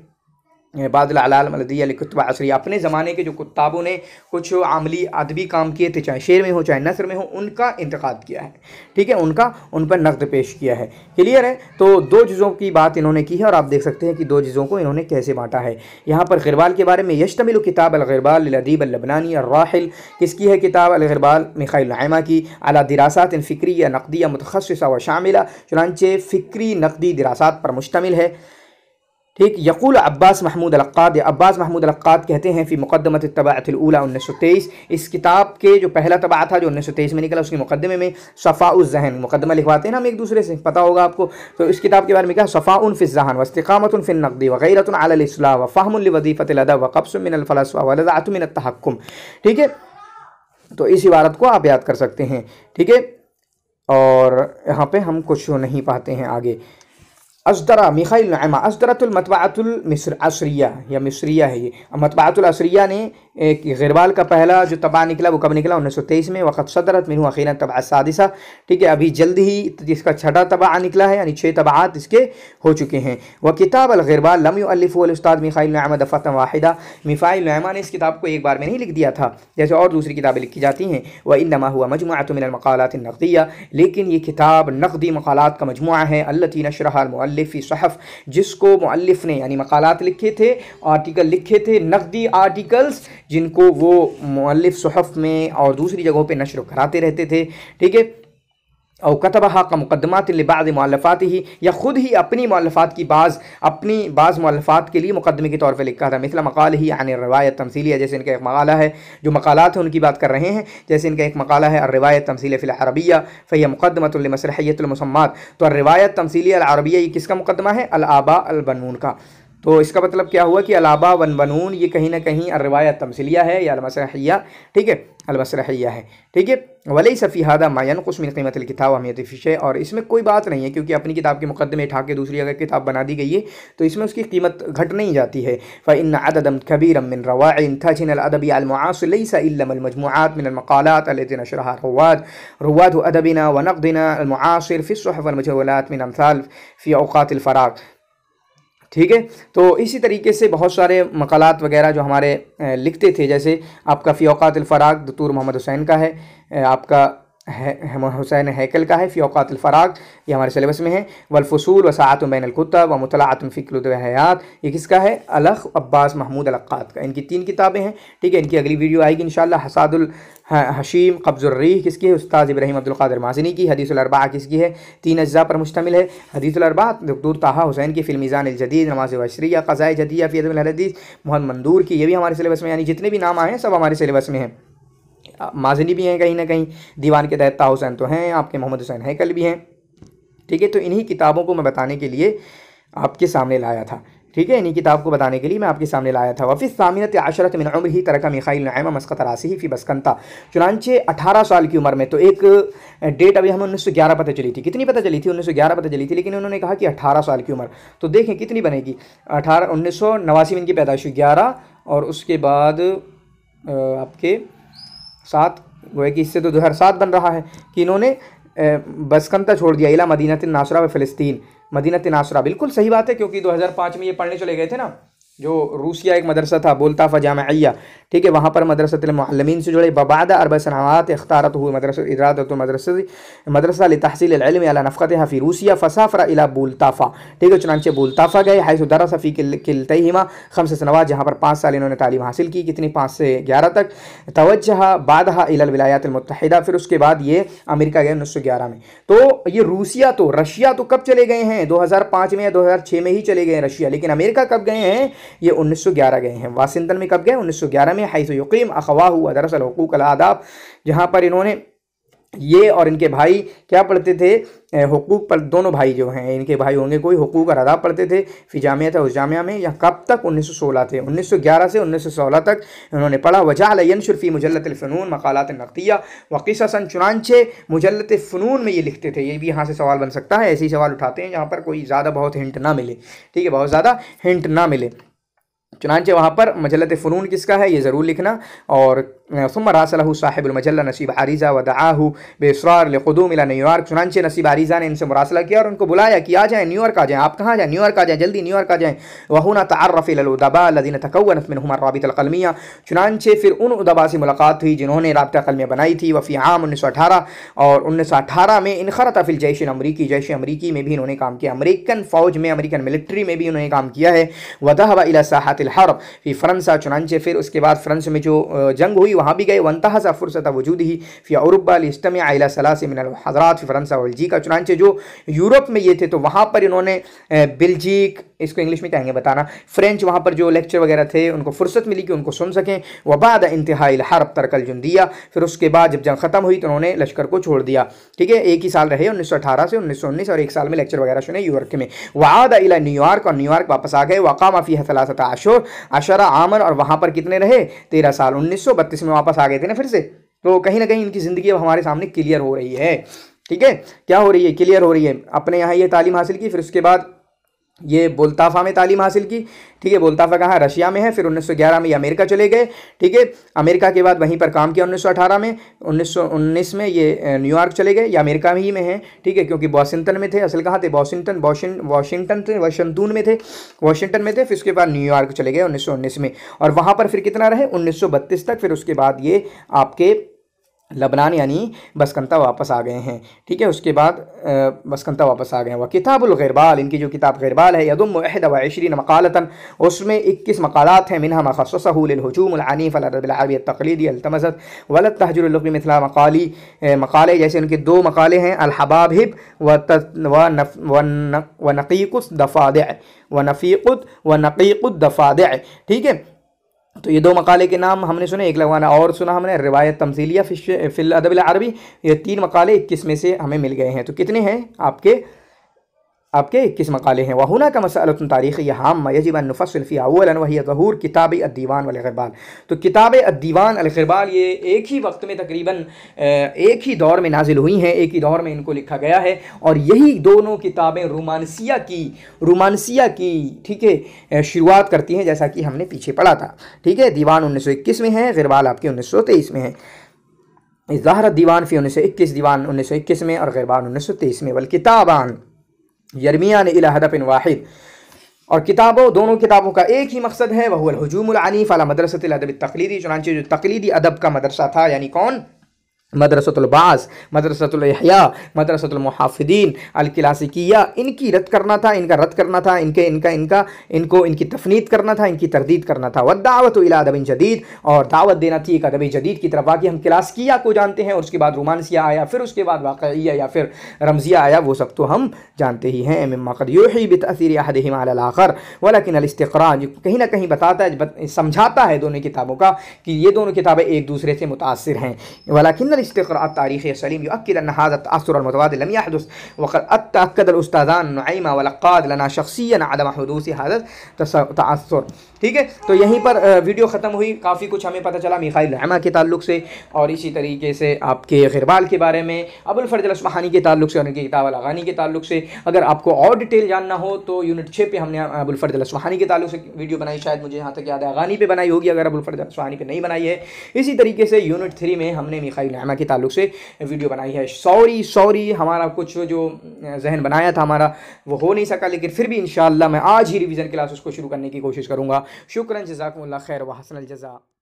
बादल अलाल मलदिया लिकुतबा असरी, अपने ज़माने के जो कुत्ताबों ने कुछ आमली अदबी काम किए थे, चाहे शेर में हो चाहे नसर में हो, उनका इंतकाद किया है, ठीक है, उन पर नक़द पेश किया है। क्लियर है। तो 2 जुज़ों की बात इन्होंने की है, और आप देख सकते हैं कि 2 जुज़ों को इन्होंने कैसे बांटा है। यहाँ पर ग़िरबाल के बारे में, यश्तमिलु किताब अल-ग़िरबाल लिल-अदीब अल-लबनानी अर्राहिल, किसकी है किताब अल-ग़िरबाल, मिखाइल नुआइमा की, अला दिरासात फ़िक्रिया नक़दिया मुतख़स्सिसा व शामिला, चुनांचे फ़िक्री नक़दी दिरासात पर मुश्तमिल है, ठीक। यक़ूल अब्बास महमूद अल-अक़्क़ाद, अब्बास महमूद अल-अक़्क़ाद कहते हैं फ़ी मुक़द्दमत तबाअत अल-ऊला 1923, इस किताब के जो पहला तबा था जो 1923 में निकला, उसके मुक़द्दमे में सफ़ाउज़ ज़हन, मुक़द्दमा लिखवाते हैं ना हम एक दूसरे से, पता होगा आपको। तो इस किताब के बारे में क्या, सफ़ाउन फ़िज़ ज़हन व इस्तिक़ामतुन फ़िन नक़दी व ग़ैरतुन अलल इस्लाह व फ़हमुन लिवज़ीफ़तिल अदब व क़ब्ज़ुन मिनल फ़लसफ़ा व लज़अतुन मिनत तहक्कुम, ठीक है। तो इस इबारत को आप याद कर सकते हैं, ठीक है। और यहाँ पे हम कुछ नहीं पाते हैं आगे। असदरा मिखाइल नुआइमा असदरतुल मतबाअतुल मिस्र असरिया, या मिस्रिया है ये, मतबाअतुल असरिया ने एक ग़िरबाल का पहला जो तबा निकला वो कब निकला, 1923 में। वक़द सदरत मिनहु अखीरन तबअ सादिसा, ठीक है, अभी जल्द ही जिसका 6ठा तबा निकला है, यानी 6 तबाआत इसके हो चुके हैं। वह किताब अल-ग़िरबाल लम युअल्लिफ़हु अल-उस्ताद मिखाइल नुआइमा दफ़अतन वाहिदा, मिखाइल नुआइमा ने इस किताब को एक बार में नहीं लिख दिया था जैसे और दूसरी किताबें लिखी जाती हैं। व इन्नमा हुआ मजमुअतुन मिनल मक़ालात अन-नक़दिय्या, लेकिन ये किताब नक़दी मक़ालात का मजमुआ है। अल्लती नशरहा अल-मुअल्लिफ़ फ़ी सहफ़, जिसको मुअल्लिफ़ ने यानी मक़ालात लिखे थे, आर्टिकल लिखे थे, नक़दी आर्टिकल्स, जिनको वो मुअल्लिफ़ सुहफ़ में और दूसरी जगहों पे नशर कराते रहते थे, ठीक है। और कतबहा का मुक़द्दमात लिबाज़ मुअल्लफ़ातिही, या ख़ुद ही अपनी मुअल्लफ़ात की बाज़ मुअल्लफ़ात के लिए मुक़द्दमे के तौर पर लिखा था। मिसल मक़ालिही अन रिवायत तमसीलिया, जैसे इनका एक मक़ाला है, जो मक़ालात हैं उनकी बात कर रहे हैं, जैसे इनका एक मक़ाला है अर्रिवायत तमसीलिया फ़िल अरबिया फ़हिय मुक़द्दमतुन लिमसरहियतिल मुसम्मात। तो अर्रिवायत तमसीलिया अल अरबिया ये किसका मुक़द्दमा है, अल आबा अल बनून का, तो इसका मतलब क्या हुआ कि अलाबा वन बनून ये कहीं ना कहीं रिवायत तमसिलिया है या अलमसरहिया, ठीक है, अलमसरहिया है, ठीक है। वलैसा फ़ी हादा मा यनक़ुस मिन क़ीमतिल किताब व अहमियतिल शै, और इसमें कोई बात नहीं है क्योंकि अपनी किताब के मुक़द्दमे उठा के दूसरी अगर किताब बना दी गई है तो इसमें उसकी कीमत घट नहीं जाती है। फ़इन्न अददन कबीरन मिन रवाइन तजनिल अदबी अल मुआसिर लैसा इल्ला अल मजमूआत मिन अल मक़ालात अल्लती नशरहा रुवाद अदबिना व नक़दिना अल मुआसिर फ़ी सुहफ़ वल मजल्लात मिन अमसाल फ़ी औक़ातिल फ़राग़, ठीक है। तो इसी तरीके से बहुत सारे मकालात वगैरह जो हमारे लिखते थे, जैसे आपका फ़ी औक़ातिल फ़राग़ दतूर मोहम्मद हुसैन का है, आपका हुसैन हैकल का है फ़ी औक़ातिल फ़राग़, ये हमारे सिलेबस में है। वलफ़ुसूल व सआतुन बैनल कुतब व मुतलाअतुन फ़ी कुतुबिल हयात, ये किसका है? अलख अब्बास महमूद अलक्कात का, इनकी 3 किताबें हैं, ठीक है। इनकी अगली वीडियो आएगी इंशाअल्लाह। हसादुल हशीम क़ब्ज़ुर रीह किसकी है? उस्ताद इब्राहीम अब्दुल क़ादिर माज़नी की। हदीसुल अरबा किसकी है? 3 अज्ज़ा पर मुश्तमिल है। हदीसुल अरबा दक्तूर ताहा हुसैन की, फ़िल मीज़ान अल जदीद, नमाज़ वशरिया, क़ज़ाए जदिया फ़ी अदबिल हदीस मोहम्मद मंदूर की, ये भी हमारे सिलेबस में, यानी जितने भी नाम आए हैं सब हमारे सिलेबस में हैं। माज़नी भी हैं कहीं ना कहीं, दीवान के तहत ताहा हुसैन तो हैं, आपके मोहम्मद हुसैन हैकल भी हैं, ठीक है। तो इन्हीं किताबों को मैं बताने के लिए आपके सामने लाया था, ठीक है। इन्हीं किताब को बताने के लिए मैं आपके सामने लाया था। वफ़ी सामिनत आशरत मिन उम्रिही तरका मिखाइल नईमा मस्कत रासिही फ़ी बसकंता, चुनांचे 18 साल की उम्र में, तो एक डेट अभी हमें 1911 पता चली थी, कितनी पता चली थी? 1911 पता चली थी, लेकिन उन्होंने कहा कि 18 साल की उम्र, तो देखें कितनी बनेगी। 1989 में इनकी पैदाइश हुई, 11 और उसके बाद आपके 7, गोया कि इससे तो 2007 बन रहा है कि इन्होंने बसकंता छोड़ दिया, इला मदीनतिन नासरा व फ़िलिस्तीन, मदीनतिन नासरा, बिल्कुल सही बात है क्योंकि 2005 में ये पढ़ने चले गए थे ना, जो रूसिया एक मदरसा था बोलताफ़ा जामिया, ठीक है, वहाँ पर मदरसतुल मुअल्लिमीन से जुड़े। बबाद अरबा सनावात इख्तारत हुए मदरसा लितहसील इल्म अला नफ़क़तिहा फ़ी रूसिया फ़साफ़रा इला बोलताफ़ा, ठीक है, चुनांचे बोलताफ़ा गए। हैसु दरस फ़ी किलतैहिमा 5 सनवात, जहाँ पर 5 साल इन्होंने तालीम हासिल की, कितनी 5 से 11 तक। तवज्जह बादहा इलल विलायातिल मुत्तहिदा, फिर उसके बाद ये अमेरिका गए 1911 में। तो ये रूसिया तो, रशिया तो कब चले गए हैं? 2005 में या 2006 में ही चले गए हैं रशिया, लेकिन अमेरिका कब गए हैं? ये 1911 गए हैं। वाशिंगटन में कब गए? 1911 में। हैसु युक़ीम अख़वाहु व दरसल हुक़ूक़ अल आदाब, जहाँ पर इन्होंने, ये और इनके भाई क्या पढ़ते थे? हुकूक पर, दोनों भाई जो हैं इनके भाई होंगे कोई, हुकूक और आदाब पढ़ते थे फ़ी जामिया था, उस जामिया में। या कब तक? 1916 थे, 1911 से 1916 तक इन्होंने पढ़ा। वजअल यनशुर फ़ी मुजल्लतिल फ़ुनून मक़ालात नक़दिया व क़िससन, चुनांचे मुजल्लत फ़ुनून में ये लिखते थे। ये भी यहाँ से सवाल बन सकता है, ऐसे ही सवाल उठाते हैं जहाँ पर कोई ज़्यादा बहुत हिंट ना मिले, ठीक है, बहुत ज़्यादा हिंट ना मिले। चुनांचे वहाँ पर मजल्लत फ़ुनून किसका है ये ज़रूर लिखना। और सुम्मा रासलहु साहिबुल मजल्ला नसीब आरिज़ा व दआहु बेइसरार लिक़ुदूम इला न्यूयॉर्क, चुनांचे नसीब आरिज़ा ने इनसे मुरासला किया और उनको बुलाया कि आ जाएँ, न्यूयॉर्क आ जाएँ। आप कहाँ जाएँ? न्यूयॉर्क आ जाएँ, जल्दी न्यूयॉर्क आ जाएँ। वहुना तअर्रफ़ इलल उदबा अल्लज़ीना तकव्वनत मिनहुम अर्राबितुल क़लमिया, चुनांचे फिर उन उदबा से मुलाकात हुई जिन्होंने राबिता क़लमिया बनाई थी। वफ़ी आम 1918, और 1918 में इनख़रत फ़िल जैश अमरीकी, जैश अमरीकी में भी इन्होंने काम किया, अमेरिकन फ़ौज में, अमेरिकन मिलिट्री में भी इन्होंने काम किया है। वदहब इला साहतिल हर्ब फ़ी फ़्रांसा, चुनांचे फिर उसके बाद फ्रांस में जो जंग हुई वहाँ भी गए। वंतहज़ फ़ुर्सत वजूदिही फ़ी औरुबा लियस्तमिअ इला सलासी मिनल हज़रात फ़ी फ़्रांसा व बेल्जिका, चुनांचे जो यूरोप में ये थे तो वहाँ पर इन्होंने बेल्जिक, इसको इंग्लिश में कहेंगे बताना, फ्रेंच, वहाँ पर जो लेक्चर वगैरह थे उनको फुर्सत मिली कि उनको सुन सकें। वबाद इंतहाइल हर्ब तरकल जुंदिया, फिर उसके बाद जब जंग ख़त्म हुई तो उन्होंने लश्कर को छोड़ दिया, ठीक है। एक ही साल रहे 1918 से 1919, और 1 साल में लेक्चर वगैरह सुने यूरोप में। वाद इला न्यूयॉर्क, और न्यूयॉर्क वापस आ गए। वक़ामा फ़ीहा सलासता अशरा आमन, और वहाँ पर कितने रहे? 13 साल। 1932 में वापस आ गए थे ना फिर से। तो कहीं ना कहीं इनकी ज़िंदगी अब हमारे सामने क्लियर हो रही है, ठीक है। क्या हो रही है? क्लियर हो रही है। अपने यहाँ ये तालीम हासिल की, फिर उसके बाद ये बोलताफ़ा में तालीम हासिल की, ठीक है। बोलताफ़ा कहाँ? रशिया में है। फिर 1911 में ये अमेरिका चले गए, ठीक है। अमेरिका के बाद वहीं पर काम किया 1918 में। 1919 में ये न्यूयॉर्क चले गए, या अमेरिका ही में है, ठीक है, क्योंकि वाशिंगटन में थे। असल कहाँ थे? वाशिंगटन में थे। फिर उसके बाद न्यूयॉर्क चले गए 1919 में, और वहाँ पर फिर कितना रहे? 1932 तक। फिर उसके बाद ये आपके लबनान यानी बसकंता वापस आ गए हैं, ठीक है। उसके बाद बसकंता वापस आ गए हैं। वह किताबुल ग़िरबाल, इनकी जो किताब ग़िरबाल है, यदुम 21 मक़ालतन, उसमें 21 मक़ालात हैं। मिनहा मख़स्ससहु लिल-हुजूम अल-अनीफ़ अल-अरब अल-अरबी अत-तक़लीदी अल-तमज़त वला तहजुर लुग़वी मिथला मक़ाले, जैसे उनके 2 मक़ाले हैं, अल-हबाबिब व नक़ीक़ुद दफ़ादिअ, ठीक है। तो ये 2 मकाले के नाम हमने सुने, एक लगवाना और सुना हमने रिवायत तमसीलिया फ़िल अदब अल अरबी। ये 3 मकाले 21 में से हमें मिल गए हैं। तो कितने हैं आपके? आपके 21 मकाले हैं। वहुना का मसअलतुन तारीख़ी हाम्मा यजिब अन नुफ़स्सिल फ़ीहा अव्वलन वहिय ज़हूर किताब अद्दीवान वल ग़िरबाल। तो किताब अद्दीवान अल ग़िरबाल ये एक ही वक्त में तकरीबन एक ही दौर में नाजिल हुई हैं, एक ही दौर में इनको लिखा गया है, और यही दोनों किताबें रोमानसिया की ठीक है शुरुआत करती हैं, जैसा कि हमने पीछे पढ़ा था। ठीक है, दीवान 1921 में है, ग़िरबाल आपके 1923 में है। ज़ाहर दीवान फ़ी 1921, दीवान 1921 में, और ग़िरबाल 1923 में। वल किताबान यरमियान इला हदफिन वाहिद, और दोनों किताबों का एक ही मकसद है, वह हुवल हुजूमुल अनीफ अला मदरसतिल अदब तक़लीदी। चुनांचे जो तक़लीदी अदब का मदरसा था, यानी कौन, मदरसतुल बास, मदरसतुल इहया, मदरसतुल मुहाफ़िदीन अल क्लासिकिया, इनकी रद्द करना था, इनका रद्द करना था, इनकी तफनीद करना था, इनकी तरदीद करना था। वद्दावतु इला अदबिन जदीद, और दावत देना थी एक अदब जदीद की तरफ। बाकी हम क्लासिकिया को जानते हैं, और उसके बाद रोमांसिया आया, फिर उसके बाद वाक़इया या फिर रमज़िया आया, वो सब तो हम जानते ही हैं। मिम्मा क़द यूही बितअसीरि अहदिहिमा अलल आख़र वलकिन अल इस्तिक़रा, कहीं ना कहीं बताता है, समझाता है दोनों किताबों का कि ये दोनों किताबें एक दूसरे से मुतासिर हैं। वलकिन इस्तिक़रा तारीख़ सलीम युअक्किद अन्न हाज़ा तअस्सुर अल मुतबादिल लम यहदुस वक़द तअक्कद अल उस्तादान नुअयमा व लक़्क़ाद लना शख़्सिय्यन अदम हुदूस हाज़ा तअस्सुर। ठीक है, तो यहीं पर वीडियो ख़त्म हुई। काफ़ी कुछ हमें पता चला मिखाइल रहमा के ताल्लुक़ से, और इसी तरीके से आपके ग़िरबाल के बारे में, अबुल फ़र्ज अल अस्फ़हानी के ताल्लुक़ से, और उनकी किताब अल अग़ानी के ताल्लुक़ से। अगर आपको और डिटेल जानना हो तो यूनिट 6 पे हमने अबुल फ़र्ज अल अस्फ़हानी के ताल्लुक़ से वीडियो बनाई, शायद मुझे यहाँ तक याद है अग़ानी पे बनाई होगी, अगर अबुल फ़र्ज अल अस्फ़हानी पे नहीं बनाई है। इसी तरीके से यूनिट 3 में हमने मिखाइल रहमा के ताल्लुक़ से वीडियो बनाई है। सॉरी हमारा कुछ जो जहन बनाया था हमारा वो हो नहीं सका, लेकिन फिर भी इंशाअल्लाह मैं आज ही रिवीजन क्लास उसको शुरू करने की कोशिश करूँगा। शुक्रन, जज़ाकुमुल्लाह खैर व हसनल जज़ा।